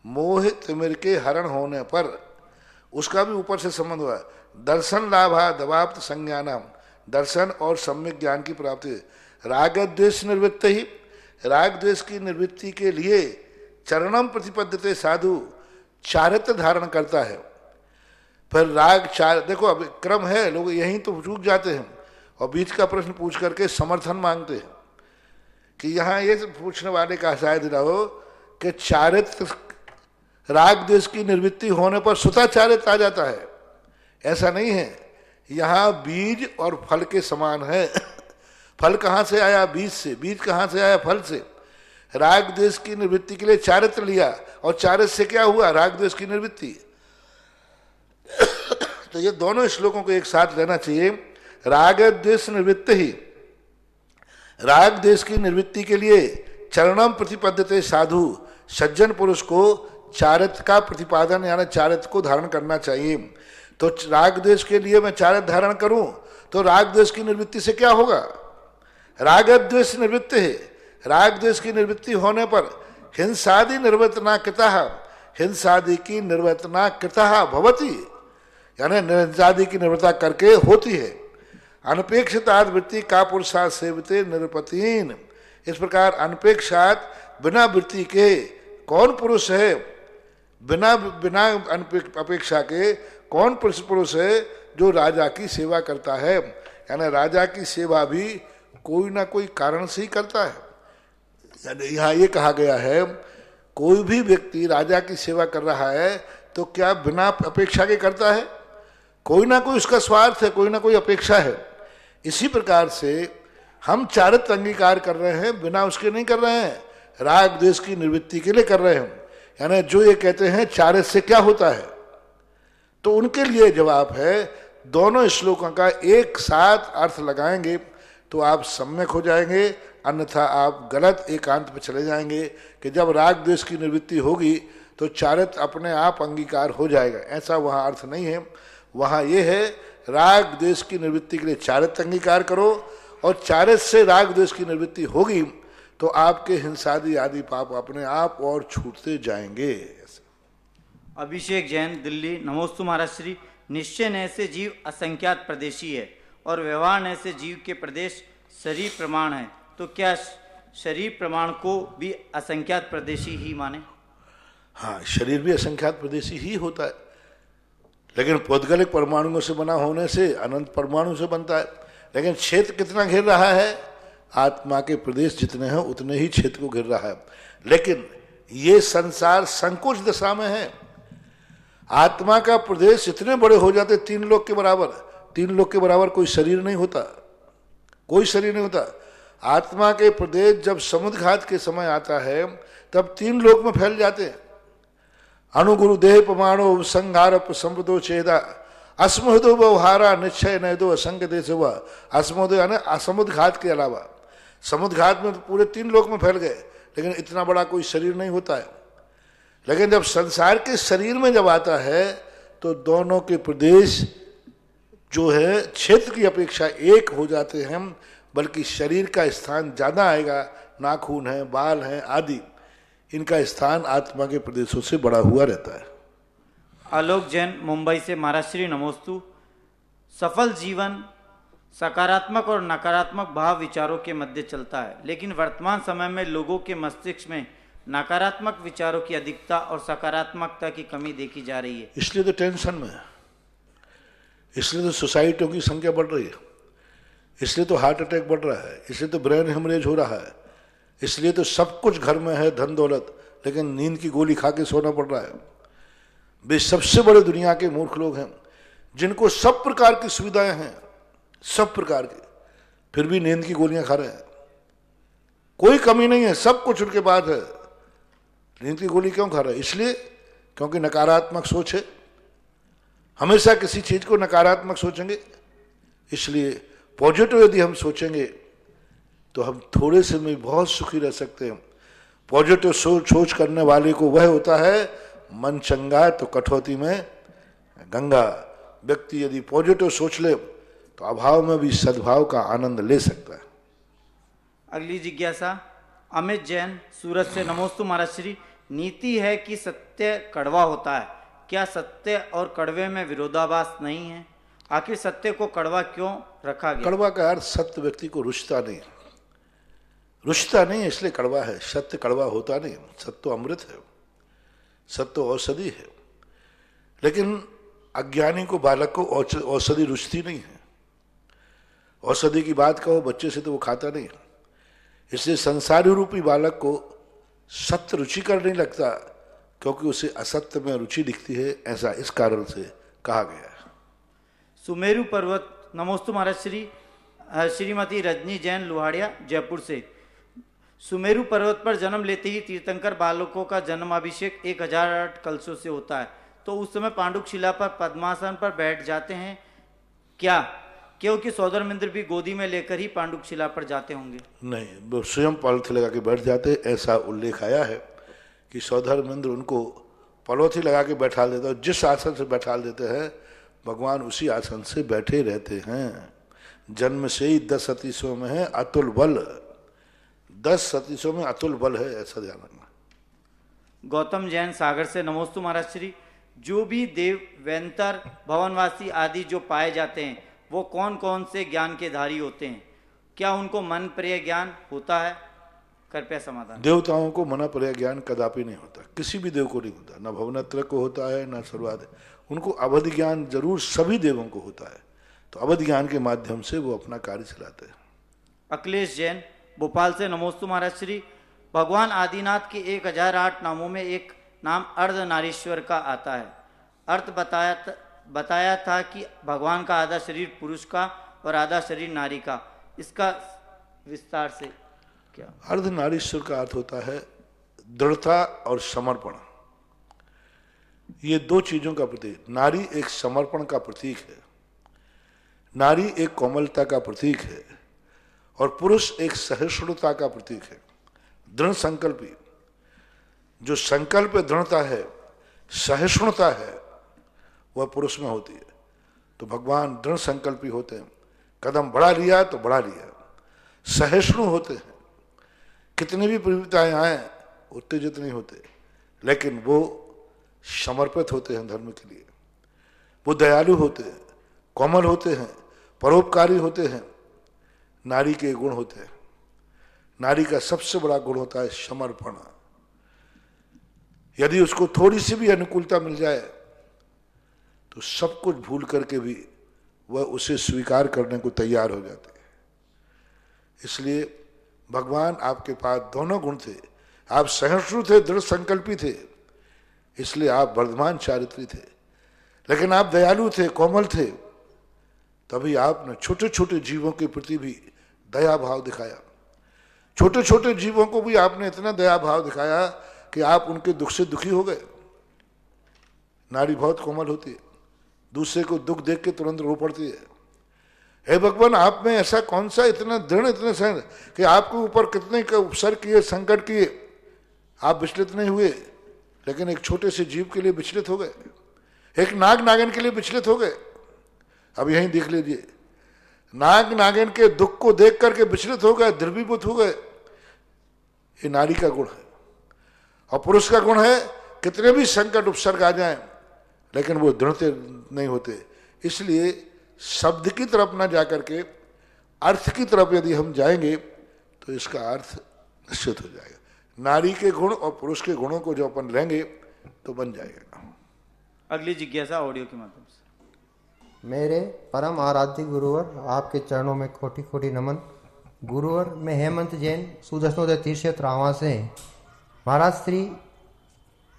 मोह तिमिर के हरण होने पर, उसका भी ऊपर से संबंध हुआ, दर्शन लाभा दवाप्त संज्ञानम, दर्शन और सम्यक ज्ञान की प्राप्ति। राग द्वेष निवृत्त ही, राग द्वेष की निवृत्ति के लिए चरणम प्रतिपद्यते साधु चारित्र धारण करता है। फिर राग चार, देखो अब क्रम है, लोग यहीं तो चूक जाते हैं और बीच का प्रश्न पूछ करके समर्थन मांगते हैं कि यहाँ ये पूछने वाले का शायद रहो कि चारित्र, राग द्वेष की निवृत्ति होने पर स्वतः चारित्र आ जाता है, ऐसा नहीं है। यहाँ बीज और फल के समान है। फल कहाँ से आया? बीज से। बीज कहाँ से आया? फल से। राग द्वेष की निवृत्ति के लिए चारित्र लिया और चारित्र से क्या हुआ? राग द्वेष की निवृत्ति। तो ये दोनों श्लोकों को एक साथ लेना चाहिए। राग द्वेष निवृत्ति ही, राग द्वेष की निवृत्ति के लिए चरणम प्रतिपद्यते साधु, सज्जन पुरुष को चारित्र का प्रतिपादन यानी चारित्र को धारण करना चाहिए। तो राग द्वेष के लिए मैं चारित्र धारण करूं तो राग द्वेष की निवृत्ति से क्या होगा? राग द्वेष निवृत्ति है। राग द्वेष की निवृत्ति होने पर हिंसादि निर्वर्तना कृतः, हिंसादि की निर्वर्तना कृतः भवति, यानी हिंसादि की निर्वर्ता करके होती है। अनपेक्षिताद वृत्ति का पुरुषार्थ सेवते निरपतीन। इस प्रकार अनपेक्षात बिना वृत्ति के कौन पुरुष है? बिना बिना अपेक्षा के कौन पुरुष है जो राजा की सेवा करता है? यानी राजा की सेवा भी कोई ना कोई कारण से ही करता है। यानी यहाँ ये कहा गया है कोई भी व्यक्ति राजा की सेवा कर रहा है तो क्या बिना अपेक्षा के करता है? कोई ना कोई उसका स्वार्थ है, कोई ना कोई अपेक्षा है। इसी प्रकार से हम चारित्र अंगीकार कर रहे हैं, बिना उसके नहीं कर रहे हैं, राग द्वेष की निवृत्ति के लिए कर रहे हैं। यानी जो ये कहते हैं चारित्र से क्या होता है, तो उनके लिए जवाब है दोनों श्लोकों का एक साथ अर्थ लगाएंगे तो आप सम्यक हो जाएंगे, अन्यथा आप गलत एकांत पे चले जाएंगे कि जब राग द्वेष की निवृत्ति होगी तो चारित्र अपने आप अंगीकार हो जाएगा। ऐसा वहाँ अर्थ नहीं है। वहाँ ये है राग द्वेष की निवृत्ति के लिए चारित्र अंगीकार करो और चारित्र से राग द्वेष की निवृत्ति होगी तो आपके हिंसादि आदि पाप अपने आप और छूटते जाएंगे। अभिषेक जैन, दिल्ली। नमोस्तु महाराज श्री। निश्चय न से जीव असंख्यात प्रदेशी है और व्यवहार न से जीव के प्रदेश शरीर प्रमाण है, तो क्या शरीर प्रमाण को भी असंख्यात प्रदेशी ही माने? हाँ, शरीर भी असंख्यात प्रदेशी ही होता है, लेकिन पौद्गलिक परमाणुओं से बना होने से अनंत परमाणु से बनता है। लेकिन क्षेत्र कितना घेर रहा है? आत्मा के प्रदेश जितने हैं उतने ही क्षेत्र को घेर रहा है। लेकिन ये संसार संकोच दशा में है। आत्मा का प्रदेश इतने बड़े हो जाते, 3 लोक के बराबर। 3 लोक के बराबर कोई शरीर नहीं होता, कोई शरीर नहीं होता। आत्मा के प्रदेश जब समुद्घात के समय आता है तब 3 लोक में फैल जाते हैं। अनुगुरु देह प्रमाणो संहार संपदो चेदा अस्मोदो व्यवहारा निश्चय नैदो असंग देश हुआ। अस्मोदो यानी असमुद्घात के अलावा, समुद्घात में तो पूरे 3 लोक में फैल गए, लेकिन इतना बड़ा कोई शरीर नहीं होता है। लेकिन जब संसार के शरीर में जब आता है तो दोनों के प्रदेश जो है क्षेत्र की अपेक्षा एक हो जाते हैं, बल्कि शरीर का स्थान ज़्यादा आएगा। नाखून है, बाल हैं आदि, इनका स्थान आत्मा के प्रदेशों से बड़ा हुआ रहता है। आलोक जैन, मुंबई से। महाराज श्री नमोस्तु। सफल जीवन सकारात्मक और नकारात्मक भाव विचारों के मध्य चलता है, लेकिन वर्तमान समय में लोगों के मस्तिष्क में नकारात्मक विचारों की अधिकता और सकारात्मकता की कमी देखी जा रही है। इसलिए तो टेंशन में है, इसलिए तो सुसाइडियों की संख्या बढ़ रही है, इसलिए तो हार्ट अटैक बढ़ रहा है, इसलिए तो ब्रेन हेमरेज हो रहा है, इसलिए तो सब कुछ घर में है, धन दौलत, लेकिन नींद की गोली खा के सोना पड़ रहा है। वे सबसे बड़े दुनिया के मूर्ख लोग हैं जिनको सब प्रकार की सुविधाएं हैं, सब प्रकार की, फिर भी नींद की गोलियां खा रहे हैं। कोई कमी नहीं है, सब कुछ उनके पास है, नींद की गोली क्यों खा रहे हैं? इसलिए क्योंकि नकारात्मक सोच है। हमेशा किसी चीज को नकारात्मक सोचेंगे, इसलिए पॉजिटिव यदि हम सोचेंगे तो हम थोड़े से में बहुत सुखी रह सकते हैं। पॉजिटिव सोच करने वाले को वह होता है मन चंगा तो कठौती में गंगा। व्यक्ति यदि पॉजिटिव सोच ले तो अभाव में भी सद्भाव का आनंद ले सकता है। अगली जिज्ञासा अमित जैन सूरत से। नमोस्तु महाराज श्री। नीति है कि सत्य कड़वा होता है, क्या सत्य और कड़वे में विरोधाभास नहीं है? आखिर सत्य को कड़वा क्यों रखा गया? कड़वा का अर्थ सत्य व्यक्ति को रुचता नहीं इसलिए कड़वा है। सत्य कड़वा होता नहीं, सत्य तो अमृत है, सत्य तो औषधि है। लेकिन अज्ञानी को, बालक को औषधि रुचती नहीं है। औषधि की बात कहो बच्चे से तो वो खाता नहीं। इसलिए संसारी रूपी बालक को सत्य रुचिकर नहीं लगता, क्योंकि उसे असत्य में रुचि दिखती है, ऐसा इस कारण से कहा गया है। सुमेरु पर्वत। नमोस्तु महाराज श्री। श्रीमती रजनी जैन लुहाड़िया जयपुर से। सुमेरु पर्वत पर जन्म लेते ही तीर्थंकर बालकों का जन्माभिषेक 1008 कलशों से होता है, तो उस समय पांडुक शिला पर पद्मासन पर बैठ जाते हैं क्या? क्योंकि सौधर्मेंद्र भी गोदी में लेकर ही पांडुक शिला पर जाते होंगे। नहीं, वो स्वयं पॉलिथी लगा के बैठ जाते, ऐसा उल्लेख आया है कि सौधर्मेंद्र उनको पॉलिथी लगा के बैठा देता है। जिस आसन से बैठा देते हैं भगवान उसी आसन से बैठे रहते हैं। जन्म से ही 10 सतीशों में है अतुल बल, 10 सतीशों में अतुल बल है, ऐसा ध्यान रखना। गौतम जैन सागर से। नमोस्तु महाराज श्री। जो भी देव, वेंतर, भवनवासी आदि जो पाए जाते हैं वो कौन कौन से ज्ञान के धारी होते हैं? क्या उनको मन प्रिय ज्ञान होता है? कृपया समाधान। देवताओं को मना प्रिय ज्ञान कदापि नहीं होता, किसी भी देव को नहीं होता, न भवनत्र को होता है न सर्वाद। उनको अवध ज्ञान जरूर सभी देवों को होता है, तो अवध ज्ञान के माध्यम से वो अपना कार्य चलाते हैं। अखिलेश जैन भोपाल से। नमोस्तु महाराज श्री। भगवान आदिनाथ के 1008 नामों में एक नाम अर्धनारीश्वर का आता है। अर्थ बताया था कि भगवान का आधा शरीर पुरुष का और आधा शरीर नारी का। इसका विस्तार से क्या? अर्धनारीश्वर का अर्थ होता है दृढ़ता और समर्पण। ये दो चीजों का प्रतीक। नारी एक समर्पण का प्रतीक है, नारी एक कोमलता का प्रतीक है, और पुरुष एक सहिष्णुता का प्रतीक है, दृढ़ संकल्पी। जो संकल्प दृढ़ता है, सहिष्णुता है, वह पुरुष में होती है। तो भगवान दृढ़ संकल्पी होते हैं, कदम बढ़ा लिया तो बढ़ा लिया। सहिष्णु होते हैं, कितनी भी विपत्तियां आए उत्तेजित नहीं होते, लेकिन वो समर्पित होते हैं धर्म के लिए। वो दयालु होते हैं, कोमल होते हैं, परोपकारी होते हैं। नारी के गुण होते हैं। नारी का सबसे बड़ा गुण होता है समर्पण। यदि उसको थोड़ी सी भी अनुकूलता मिल जाए तो सब कुछ भूल करके भी वह उसे स्वीकार करने को तैयार हो जाते हैं। इसलिए भगवान आपके पास दोनों गुण थे। आप सहिष्णु थे, दृढ़ संकल्पी थे, इसलिए आप वर्धमान चारित्री थे। लेकिन आप दयालु थे, कोमल थे, तभी आपने छोटे छोटे जीवों के प्रति भी दया भाव दिखाया। छोटे छोटे जीवों को भी आपने इतना दया भाव दिखाया कि आप उनके दुख से दुखी हो गए। नारी बहुत कोमल होती है, दूसरे को दुख देख के तुरंत रो पड़ती है। हे भगवान, आप में ऐसा कौन सा इतना दृढ़, इतने सहन कि आपके ऊपर कितने का उपसर किए, संकट किए, आप विचलित नहीं हुए, लेकिन एक छोटे से जीव के लिए विचलित हो गए, एक नाग नागिन के लिए विचलित हो गए। अब यहीं देख लीजिए, नाग नागिन के दुख को देख करके विचलित हो गए, द्रवीभूत हो गए। ये नारी का गुण है। और पुरुष का गुण है, कितने भी संकट उपसर्ग आ जाएं, लेकिन वो दृढ़ते नहीं होते। इसलिए शब्द की तरफ ना जाकर के अर्थ की तरफ यदि हम जाएंगे तो इसका अर्थ निश्चित हो जाएगा। नारी के गुण और पुरुष के गुणों को जो अपन लेंगे तो बन जाएगा। अगली जिज्ञासा ऑडियो के माध्यम से। मेरे परम आराध्य गुरुवर, आपके चरणों में कोटि कोटि नमन। गुरुवर, मैं हेमंत जैन सुदर्शनोदय तीर्थ क्षेत्र आवां से। महाराज श्री,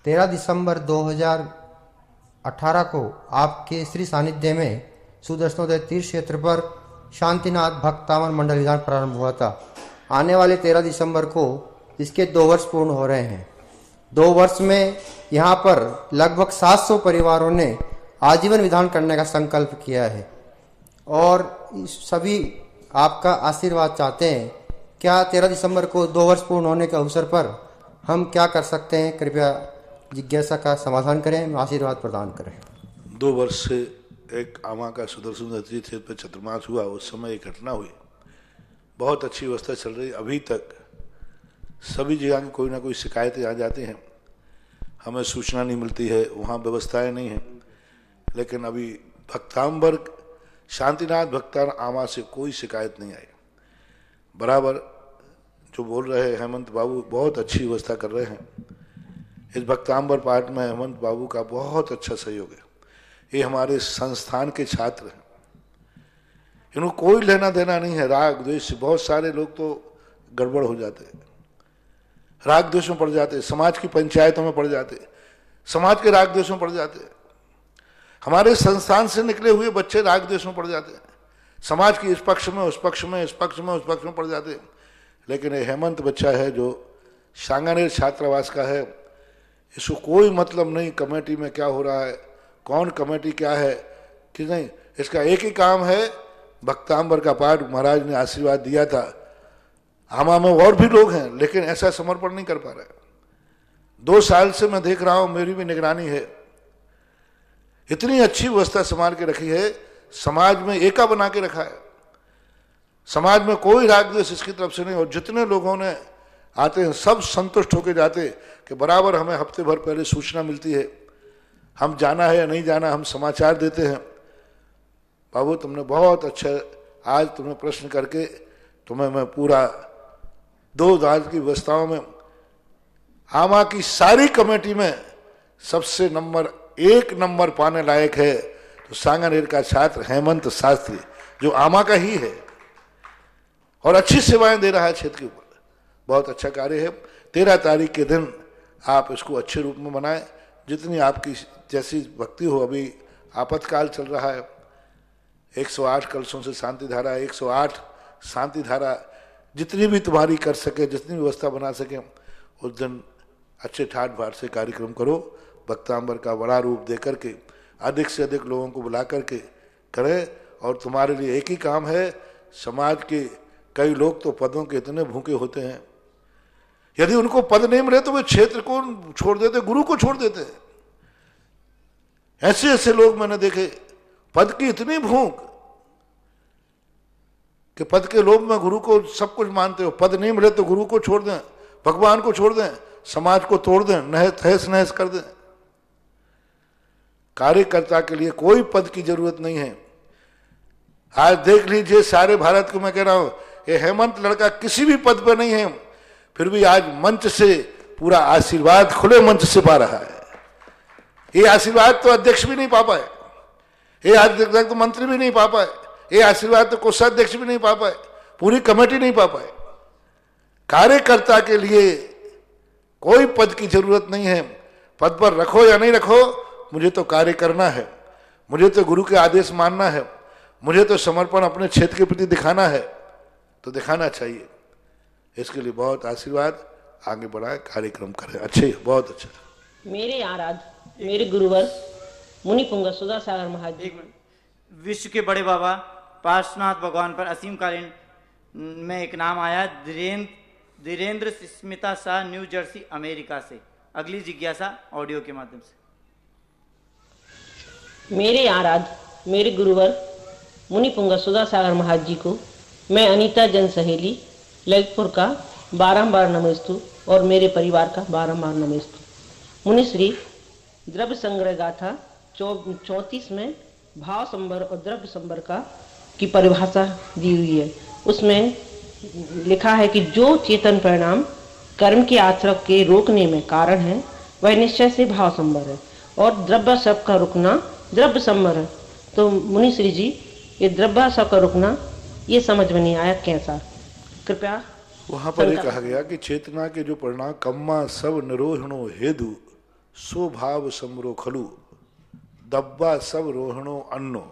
13 दिसंबर 2018 को आपके श्री सानिध्य में सुदर्शनोदय तीर्थ क्षेत्र पर शांतिनाथ भक्तावन मंडल विधान प्रारंभ हुआ था। आने वाले 13 दिसंबर को इसके 2 वर्ष पूर्ण हो रहे हैं। 2 वर्ष में यहाँ पर लगभग 700 परिवारों ने आजीवन विधान करने का संकल्प किया है और सभी आपका आशीर्वाद चाहते हैं। क्या 13 दिसंबर को 2 वर्ष पूर्ण होने के अवसर पर हम क्या कर सकते हैं? कृपया जिज्ञासा का समाधान करें, आशीर्वाद प्रदान करें। 2 वर्ष से एक आमा का सुदर्शन तीर्थ पर चतुर्मास हुआ, उस समय एक घटना हुई। बहुत अच्छी व्यवस्था चल रही है। अभी तक सभी जगह की कोई ना कोई शिकायतें आ जाती हैं, हमें सूचना नहीं मिलती है, वहाँ व्यवस्थाएं नहीं हैं। लेकिन अभी भक्तांबर शांतिनाथ भक्तान आमा से कोई शिकायत नहीं आई। बराबर जो बोल रहे हैं हेमंत बाबू, बहुत अच्छी व्यवस्था कर रहे हैं। इस भक्तांबर पाठ में हेमंत बाबू का बहुत अच्छा सहयोग है। ये हमारे संस्थान के छात्र हैं, इनको कोई लेना देना नहीं है राग द्वेष से। बहुत सारे लोग तो गड़बड़ हो जाते हैं, राग द्वेष में पड़ जाते हैं, समाज की पंचायतों में पड़ जाते हैं, समाज के राग द्वेष में पड़ जाते हैं। हमारे संस्थान से निकले हुए बच्चे राग द्वेष में पड़ जाते हैं, समाज की इस पक्ष में उस पक्ष में, इस पक्ष में उस पक्ष में पड़ जाते हैं। लेकिन ये हेमंत बच्चा है जो सांगानेर छात्रावास का है, इसको कोई मतलब नहीं कमेटी में क्या हो रहा है, कौन कमेटी क्या है कि नहीं। इसका एक ही काम है, भक्तांबर का पाठ महाराज ने आशीर्वाद दिया था। आमा में और भी लोग हैं लेकिन ऐसा समर्पण नहीं कर पा रहे। 2 साल से मैं देख रहा हूं, मेरी भी निगरानी है, इतनी अच्छी व्यवस्था संभाल के रखी है, समाज में एका बना के रखा है, समाज में कोई राग द्वेष इसकी तरफ से नहीं। और जितने लोगों ने आते हैं सब संतुष्ट होकर जाते कि बराबर हमें हफ्ते भर पहले सूचना मिलती है, हम जाना है या नहीं जाना, हम समाचार देते हैं। बाबू तुमने बहुत अच्छा, आज तुमने प्रश्न करके तुम्हें मैं पूरा 2 दाल की व्यवस्थाओं में आमा की सारी कमेटी में सबसे नंबर 1 नंबर पाने लायक है तो सांगानेर का छात्र हेमंत शास्त्री, जो आमा का ही है और अच्छी सेवाएं दे रहा है क्षेत्र के ऊपर। बहुत अच्छा कार्य है। 13 तारीख के दिन आप इसको अच्छे रूप में मनाएं, जितनी आपकी जैसी भक्ति हो। अभी आपातकाल चल रहा है, 108 कलशों से शांति धारा, 108 शांति धारा, जितनी भी तुम्हारी कर सके, जितनी व्यवस्था बना सके, उस दिन अच्छे ठाट बाट से कार्यक्रम करो। भक्तांबर का बड़ा रूप दे करके अधिक से अधिक लोगों को बुला करके करें। और तुम्हारे लिए एक ही काम है, समाज के कई लोग तो पदों के इतने भूखे होते हैं, यदि उनको पद नहीं मिले तो वे क्षेत्र को छोड़ देते, गुरु को छोड़ देते। ऐसे ऐसे लोग मैंने देखे, पद की इतनी भूख कि पद के लोभ में गुरु को सब कुछ मानते हो, पद नहीं मिले तो गुरु को छोड़ दें, भगवान को छोड़ दें, समाज को तोड़ दें, तहस नहस कर दें। कार्यकर्ता के लिए कोई पद की जरूरत नहीं है। आज देख लीजिए सारे भारत को मैं कह रहा हूं, ये हेमंत लड़का किसी भी पद पर नहीं है, फिर भी आज मंच से पूरा आशीर्वाद खुले मंच से पा रहा है। ये आशीर्वाद तो अध्यक्ष भी नहीं पा पाए, ये आशीर्वाद तो मंत्री भी नहीं पा पाए, ये आशीर्वाद तो कोषाध्यक्ष भी नहीं पा पाए, पूरी कमेटी नहीं पा पाए। कार्यकर्ता के लिए कोई पद की जरूरत नहीं है। पद पर रखो या नहीं रखो, मुझे तो कार्य करना है, मुझे तो गुरु के आदेश मानना है, मुझे तो समर्पण अपने क्षेत्र के प्रति दिखाना है, तो दिखाना चाहिए। इसके लिए बहुत आशीर्वाद, आगे बढ़ाए, कार्यक्रम करें। अच्छे, बहुत अच्छा। मेरे आराध्य, मेरे गुरुवर मुनि पुंगा सुधा सागर महाराज जी, विश्व के बड़े बाबा पार्श्वनाथ भगवान पर असीम कालीन में एक नाम आया, Dhirendra Smita Shah, new Jersey, America से। अगली जिज्ञासा ऑडियो के माध्यम से। मेरे आराध्य, मेरे गुरुवर मुनि पुंगा सुधा सागर महाराज जी को मैं अनीता जन सहेली ललितपुर का बारंबार नमस्तु और मेरे परिवार का बारंबार नमस्तु। मुनिश्री द्रव्य संग्रह गाथा 34 में भाव संबर और द्रव्य संबर की परिभाषा दी हुई है। उसमें लिखा है कि जो चेतन परिणाम कर्म के आचरण के रोकने में कारण है वह निश्चय से भाव संबर है और द्रव्य सब का रुकना द्रव्य संबर है। तो मुनिश्री जी, ये द्रव्य सब का रुकना ये समझ में नहीं आया, कैसा? कृपया। वहां पर ये कहा गया कि चेतना के जो परिणाम कम्मा सब निरोहणो हेदु सो भाव समरो खलु दब्बा सब रोहणो अन्नो।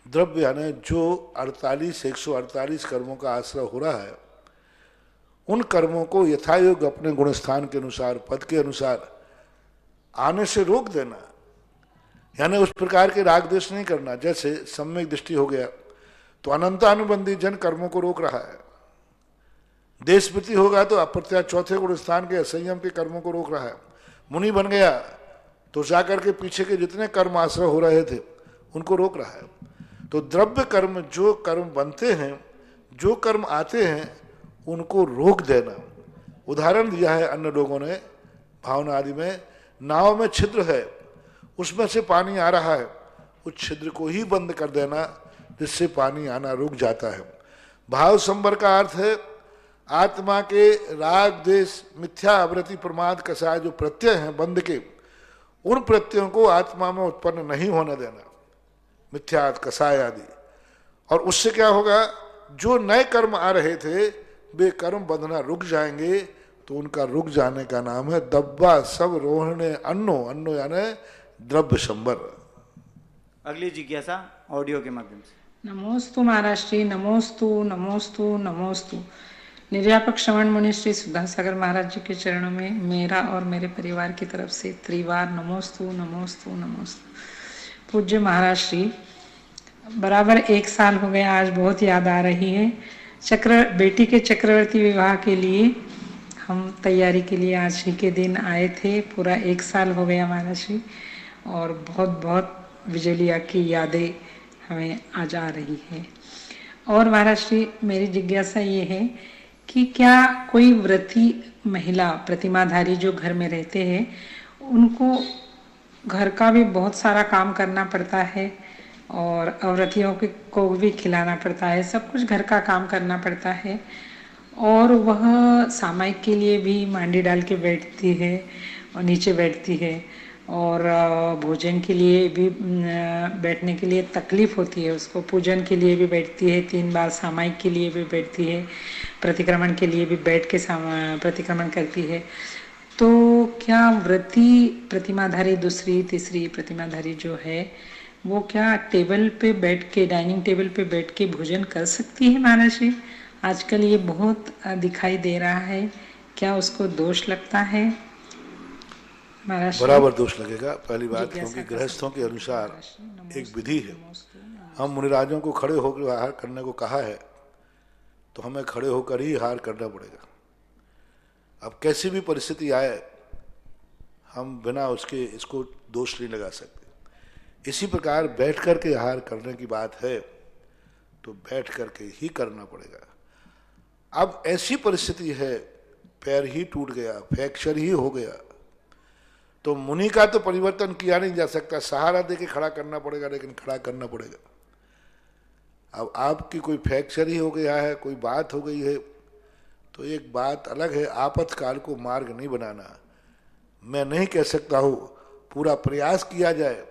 द्रव्य यानी जो 148 कर्मों का आश्रय हो रहा है, उन कर्मों को यथायोग्य अपने गुणस्थान के अनुसार, पद के अनुसार आने से रोक देना, यानी उस प्रकार के राग द्वेष नहीं करना। जैसे सम्यक दृष्टि हो गया तो अनंतानुबंधी जन कर्मों को रोक रहा है, देशप्रति होगा तो अप्रत्याश चौथे गुण स्थान के असंयम के कर्मों को रोक रहा है, मुनि बन गया तो जाकर के पीछे के जितने कर्म आश्रय हो रहे थे उनको रोक रहा है। तो द्रव्य कर्म जो कर्म बनते हैं जो कर्म आते हैं उनको रोक देना। उदाहरण दिया है अन्य लोगों ने भावना आदि में, नाव में छिद्र है, उसमें से पानी आ रहा है, उस छिद्र को ही बंद कर देना जिससे पानी आना रुक जाता है। भाव संवर का अर्थ है आत्मा के राग देश मिथ्या आवृत्ति प्रमाद कसाय जो प्रत्यय हैं बंद के, उन प्रत्ययों को आत्मा में उत्पन्न नहीं होने देना, मिथ्या कसाय आदि। और उससे क्या होगा, जो नए कर्म आ रहे थे वे कर्म बंधना रुक जाएंगे। तो उनका रुक जाने का नाम है दब्बा सब रोहणे अन्नो, अन्नो यानी द्रव्य संवर। अगली जिज्ञासा ऑडियो के माध्यम से। नमोस्तु महाराष्ट्री, नमोस्तु नमोस्तु नमोस्तु। निर्यापक श्रवण मुनि श्री सुधासागर महाराज जी के चरणों में मेरा और मेरे परिवार की तरफ से त्रिवार नमोस्तु नमोस्तु नमोस्तु। पूज्य महाराज श्री, बराबर 1 साल हो गया, आज बहुत याद आ रही है। बेटी के चक्रवर्ती विवाह के लिए हम तैयारी के लिए आज ही के दिन आए थे। पूरा 1 साल हो गया महाराज श्री, और बहुत बहुत विजलिया की यादें हमें आज आ रही है। और महाराज श्री, मेरी जिज्ञासा ये है कि क्या कोई व्रती महिला प्रतिमाधारी जो घर में रहते हैं उनको घर का भी बहुत सारा काम करना पड़ता है और अव्रतियों को भी खिलाना पड़ता है, सब कुछ घर का काम करना पड़ता है, और वह सामायिक के लिए भी मांडी डाल के बैठती है और नीचे बैठती है, और भोजन के लिए भी बैठने के लिए तकलीफ होती है उसको, पूजन के लिए भी बैठती है 3 बार, सामायिक के लिए भी बैठती है, प्रतिक्रमण के लिए भी बैठ के प्रतिक्रमण करती है। तो क्या व्रती प्रतिमाधारी दूसरी तीसरी प्रतिमाधारी जो है वो क्या टेबल पे बैठ के, डाइनिंग टेबल पे बैठ के भोजन कर सकती है महाराज जी? आजकल ये बहुत दिखाई दे रहा है, क्या उसको दोष लगता है महाराज? बराबर दोष लगेगा। पहली बात, क्योंकि गृहस्थों के अनुसार एक विधि है। हम मुनिराजों को खड़े होकर आहार करने को कहा है तो हमें खड़े होकर ही आहार करना पड़ेगा। अब कैसी भी परिस्थिति आए हम बिना उसके इसको दोष नहीं लगा सकते। इसी प्रकार बैठ कर के आहार करने की बात है तो बैठ करके ही करना पड़ेगा। अब ऐसी परिस्थिति है, पैर ही टूट गया, फ्रैक्चर ही हो गया, तो मुनि का तो परिवर्तन किया नहीं जा सकता, सहारा देके खड़ा करना पड़ेगा, लेकिन खड़ा करना पड़ेगा। अब आपकी कोई फ्रैक्चर ही हो गया है, कोई बात हो गई है, तो एक बात अलग है, आपातकाल को मार्ग नहीं बनाना। मैं नहीं कह सकता हूँ पूरा प्रयास किया जाए,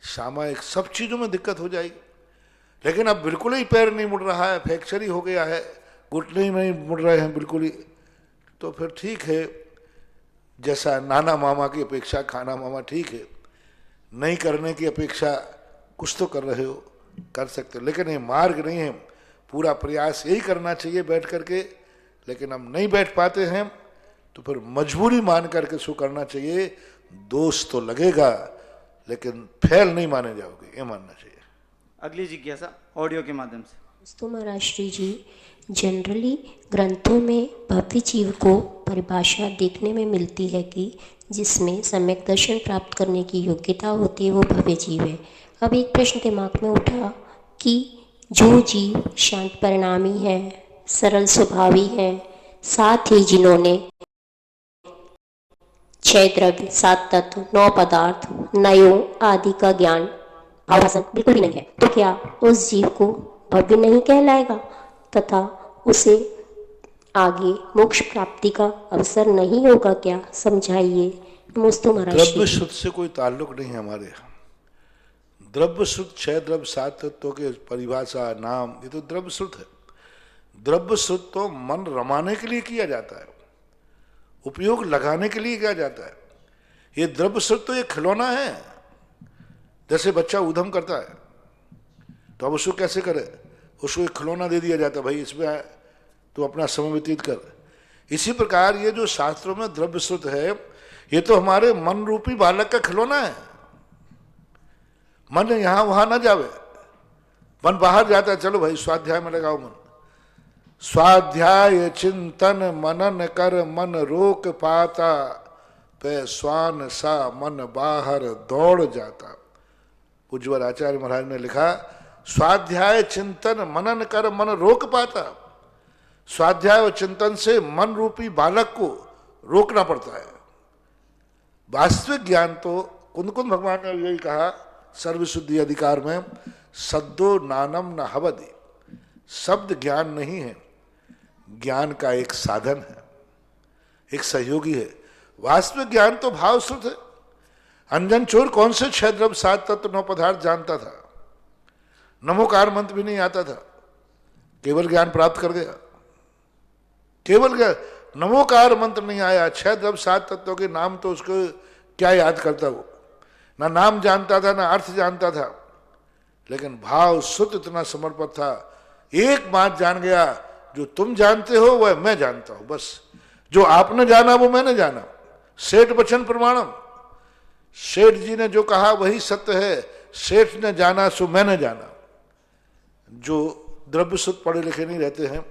सामायिक सब चीज़ों में दिक्कत हो जाएगी, लेकिन अब बिल्कुल ही पैर नहीं मुड़ रहा है, फ्रैक्चर ही हो गया है, घुटने ही नहीं मुड़ रहे हैं बिल्कुल ही, तो फिर ठीक है, जैसा नाना मामा की अपेक्षा खाना मामा ठीक है, नहीं करने की अपेक्षा कुछ तो कर रहे हो, कर सकते हो, लेकिन ये मार्ग नहीं है। पूरा प्रयास यही करना चाहिए बैठ करके, लेकिन हम नहीं बैठ पाते हैं तो फिर मजबूरी मान करके इसको करना चाहिए। दोष तो लगेगा लेकिन फेल नहीं माने जाओगे, ये मानना चाहिए। अगली जिज्ञासा ऑडियो के माध्यम से। दोस्तों महाराज श्री जी, जनरली ग्रंथों में भव्य जीव को परिभाषा देखने में मिलती है कि जिसमें सम्यक दर्शन प्राप्त करने की योग्यता होती है वो भव्य जीव है। अब एक प्रश्न दिमाग में उठा कि जो जीव शांत परिणामी है, सरल स्वभावी है, साथ ही जिन्होंने 6 द्रव्य, 7 तत्व, 9 पदार्थ, नयों आदि का ज्ञान आवासन बिल्कुल भी नहीं है, तो क्या उस जीव को भव्य नहीं कहलाएगा तथा उसे आगे मोक्ष प्राप्ति का अवसर नहीं होगा क्या? समझाइए। नमस्ते महाराज। द्रव्य शुद्ध से कोई ताल्लुक नहीं है हमारे यहाँ। द्रव्य शुद्ध 6 द्रव्य 7 तत्वों के परिभाषा नाम, ये तो द्रव्य शुद्ध है। द्रव्य शुद्ध तो मन रमाने के लिए किया जाता है, उपयोग लगाने के लिए किया जाता है। ये द्रव्य शुद्ध तो एक खिलौना है। जैसे बच्चा उधम करता है तो अब उसको कैसे करे, उसको एक खिलौना दे दिया जाता है, भाई इसमें तो अपना समय व्यतीत कर। इसी प्रकार ये जो शास्त्रों में द्रव्य शुद्ध है, ये तो हमारे मन रूपी बालक का खिलौना है। मन यहां वहां ना जावे, मन बाहर जाता है, चलो भाई स्वाध्याय में लगाओ मन। स्वाध्याय चिंतन मनन कर मन रोक पाता, पे स्वान सा मन बाहर दौड़ जाता। पूज्यवर आचार्य महाराज ने लिखा, स्वाध्याय चिंतन मनन कर मन रोक पाता। स्वाध्याय और चिंतन से मन रूपी बालक को रोकना पड़ता है। वास्तविक ज्ञान तो कुंद भगवान ने यही कहा सर्वशुद्धि अधिकार में, सद्दो नानम न हवदि। शब्द ज्ञान नहीं है, ज्ञान का एक साधन है, एक सहयोगी है। वास्तविक ज्ञान तो भाव श्रुत है। अंजन चोर कौन से 6 द्रव्य 7 तत्व 9 पदार्थ जानता था? नमोकार मंत्र भी नहीं आता था, केवल ज्ञान प्राप्त कर गया। केवल नमोकार मंत्र नहीं आया, 6 द्रव्य 7 तत्वों के नाम तो उसको क्या याद करता वो? ना नाम जानता था, ना अर्थ जानता था, लेकिन भाव शुद्ध इतना समर्पित था। एक बात जान गया, जो तुम जानते हो वह मैं जानता हूं, बस जो आपने जाना वो मैंने जाना। सेठ वचन प्रमाणम, सेठ जी ने जो कहा वही सत्य है, सेठ ने जाना सो मैंने जाना। जो द्रव्य शुद्ध पढ़े लिखे नहीं रहते हैं,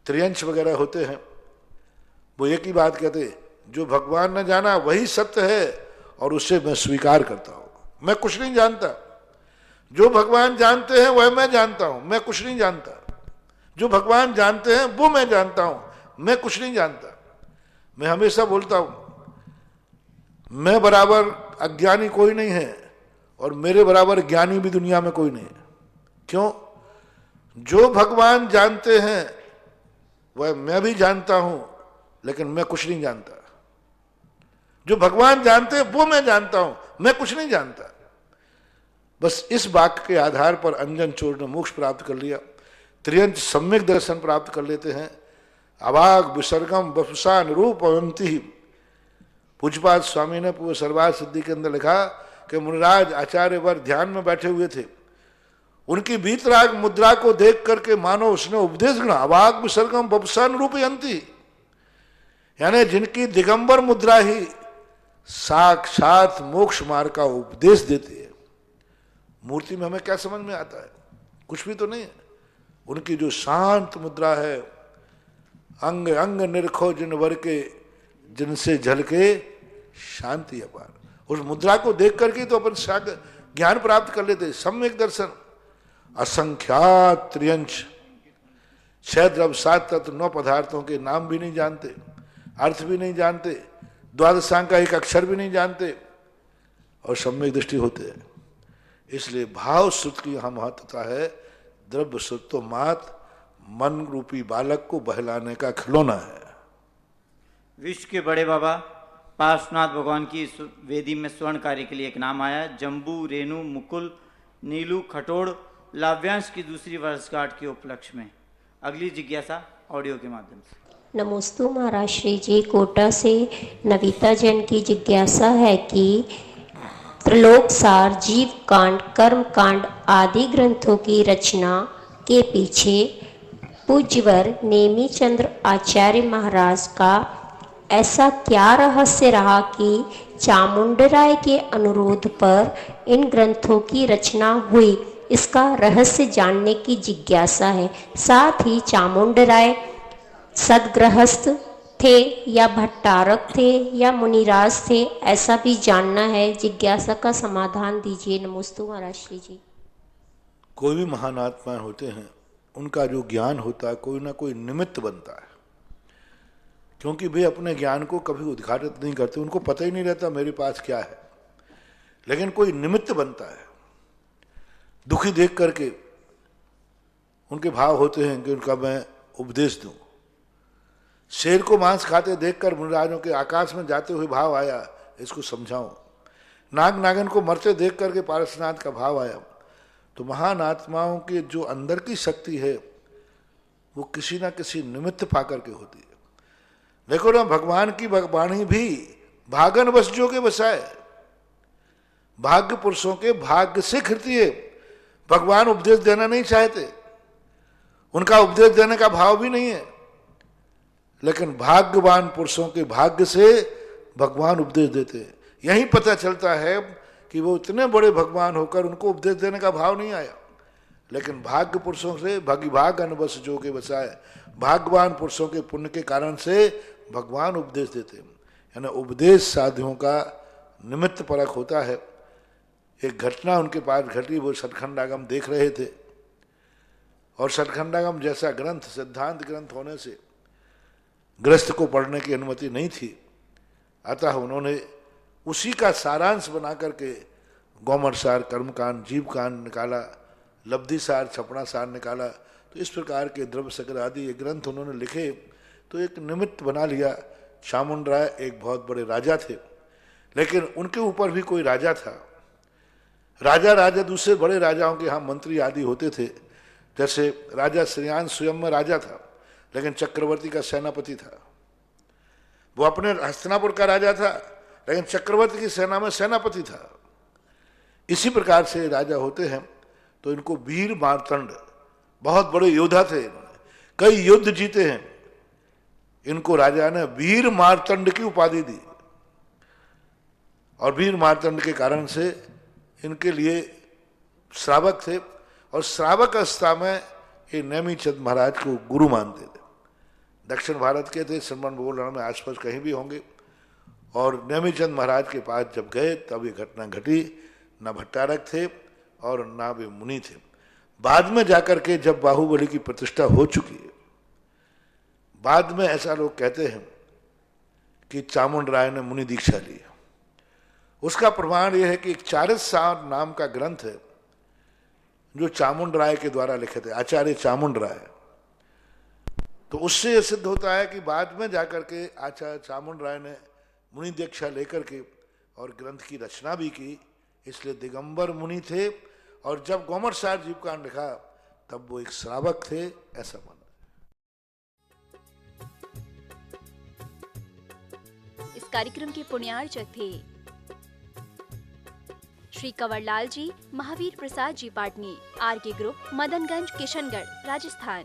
त्रियंश वगैरह होते हैं, वो एक ही बात कहते, जो भगवान ने जाना वही सत्य है और उससे मैं स्वीकार करता हूं। मैं कुछ नहीं जानता। जो भगवान जानते हैं वह मैं जानता हूं, मैं कुछ नहीं जानता। जो भगवान जानते हैं वो मैं जानता हूं, मैं कुछ नहीं जानता। मैं हमेशा बोलता हूं, मैं बराबर अज्ञानी कोई नहीं है और मेरे बराबर ज्ञानी भी दुनिया में कोई नहीं है। क्यों? जो भगवान जानते हैं वह मैं भी जानता हूं, लेकिन मैं कुछ नहीं जानता। जो भगवान जानते हैं वो मैं जानता हूं, मैं कुछ नहीं जानता। बस इस वाक्य के आधार पर अंजन चोर ने मोक्ष प्राप्त कर लिया। त्रियंच सम्यक दर्शन प्राप्त कर लेते हैं। अभाग विसर्गम वपुषा अनुरूप अवंति। पूज्यपाद स्वामी ने पूर्व सर्वार्थ सिद्धि के अंदर लिखा कि मुनिराज आचार्य वर ध्यान में बैठे हुए थे, उनकी वीतराग मुद्रा को देख करके मानो उसने उपदेश गणा। अभाग विसर्गम वपुषा अनुरूप अंति, यानी जिनकी दिगंबर मुद्रा ही साक्षात मोक्ष मार्ग का उपदेश देती है। मूर्ति में हमें क्या समझ में आता है? कुछ भी तो नहीं है। उनकी जो शांत मुद्रा है, अंग अंग निरखो जिन वर के जिनसे झलके शांति अपार, उस मुद्रा को देख करके तो अपन ज्ञान प्राप्त कर लेते। सम्यक दर्शन, असंख्यात त्रियंश, 6 द्रव्य 7 तत्व 9 पदार्थों के नाम भी नहीं जानते, अर्थ भी नहीं जानते, द्वादशांग का एक अक्षर भी नहीं जानते और सम्यक दृष्टि होते हैं। इसलिए भाव शुद्ध की यहां महत्वता है। द्रव्य शुद्ध तो मात्र मन रूपी बालक को बहलाने का खिलौना है। विश्व के बड़े बाबा पार्श्वनाथ भगवान की वेदी में स्वर्ण कार्य के लिए एक नाम आया। जम्बू, रेणु, मुकुल, नीलू, खटोड़ लाव्यांश की दूसरी वर्षगांठ के उपलक्ष्य में। अगली जिज्ञासा ऑडियो के माध्यम से। नमोस्तु महाराज श्री जी। कोटा से नविता जैन की जिज्ञासा है कि त्रिलोकसार, जीव कांड, कर्म कांड आदि ग्रंथों की रचना के पीछे पूज्यवर नेमी चंद्र आचार्य महाराज का ऐसा क्या रहस्य रहा कि चामुंडराय के अनुरोध पर इन ग्रंथों की रचना हुई? इसका रहस्य जानने की जिज्ञासा है। साथ ही चामुंडराय सदगृहस्थ थे या भट्टारक थे या मुनिराज थे, ऐसा भी जानना है। जिज्ञासा का समाधान दीजिए। नमोस्तु महाराज श्री जी। कोई भी महान आत्मा होते हैं, उनका जो ज्ञान होता है कोई ना कोई निमित्त बनता है, क्योंकि वे अपने ज्ञान को कभी उद्घाटित नहीं करते। उनको पता ही नहीं रहता मेरे पास क्या है, लेकिन कोई निमित्त बनता है। दुखी देख करके उनके भाव होते हैं कि उनका मैं उपदेश दूं। शेर को मांस खाते देखकर मुनिराजों के आकाश में जाते हुए भाव आया, इसको समझाऊं। नाग नागिन को मरते देख करके पारसनाथ का भाव आया। तो महान आत्माओं के जो अंदर की शक्ति है वो किसी ना किसी निमित्त पाकर के होती है। देखो ना, भगवान की वाणी भी भागन वश जो के बसाए, भाग्य पुरुषों के भाग्य से खिलती है। भगवान उपदेश देना नहीं चाहते, उनका उपदेश देने का भाव भी नहीं है, लेकिन भाग्यवान पुरुषों के भाग्य से भगवान उपदेश देते हैं। यही पता चलता है कि वो इतने बड़े भगवान होकर उनको उपदेश देने का भाव नहीं आया, लेकिन भाग्य पुरुषों से भाग अनवश जो के बसाए, भाग्यवान पुरुषों के पुण्य के कारण से भगवान उपदेश देते हैं। यानी उपदेश साधुओं का निमित्त परक होता है। एक घटना उनके पास घटी, वो सतखंडागम देख रहे थे और सतखंडागम जैसा ग्रंथ सिद्धांत ग्रंथ होने से गृहस्थ को पढ़ने की अनुमति नहीं थी। अतः उन्होंने उसी का सारांश बना करके गौमर सार, कर्मकांड, जीवकांड निकाला, लब्धि सार, छपड़ा सार निकाला। तो इस प्रकार के द्रव्य सगर आदि ये ग्रंथ उन्होंने लिखे, तो एक निमित्त बना लिया। चामुंडराय एक बहुत बड़े राजा थे, लेकिन उनके ऊपर भी कोई राजा था। राजा दूसरे बड़े राजाओं के यहाँ मंत्री आदि होते थे। जैसे राजा श्रेयान स्वयं में राजा था, लेकिन चक्रवर्ती का सेनापति था। वो अपने हस्तिनापुर का राजा था, लेकिन चक्रवर्ती की सेना में सेनापति था। इसी प्रकार से राजा होते हैं। तो इनको वीर मार्तंड, बहुत बड़े योद्धा थे, इन्होंने कई युद्ध जीते हैं। इनको राजा ने वीर मार्तंड की उपाधि दी और वीर मार्तंड के कारण से इनके लिए श्रावक थे, और श्रावक अवस्था में ये नेमीचंद महाराज को गुरु मानते थे। दक्षिण भारत के थे, श्रवण बोलना में आसपास कहीं भी होंगे। और नेमीचंद महाराज के पास जब गए तब ये घटना घटी। न भट्टारक थे और ना वे मुनि थे। बाद में जाकर के जब बाहुबली की प्रतिष्ठा हो चुकी है, बाद में ऐसा लोग कहते हैं कि चामुंडराय ने मुनि दीक्षा ली। उसका प्रमाण यह है कि एक चारितसार नाम का ग्रंथ है जो चामुंडराय के द्वारा लिखे थे, आचार्य चामुंडराय। तो उससे यह सिद्ध होता है कि बाद में जाकर के आचार्य चामुंडराय ने मुनि दीक्षा लेकर के और ग्रंथ की रचना भी की, इसलिए दिगंबर मुनि थे। और जब गौमर सार जीवकांड लिखा तब वो एक श्रावक थे, ऐसा माना। इस कार्यक्रम के पुण्यार्चक थे श्री कंवरलाल जी, महावीर प्रसाद जी पाटनी, आरके ग्रुप, मदनगंज, किशनगढ़, राजस्थान।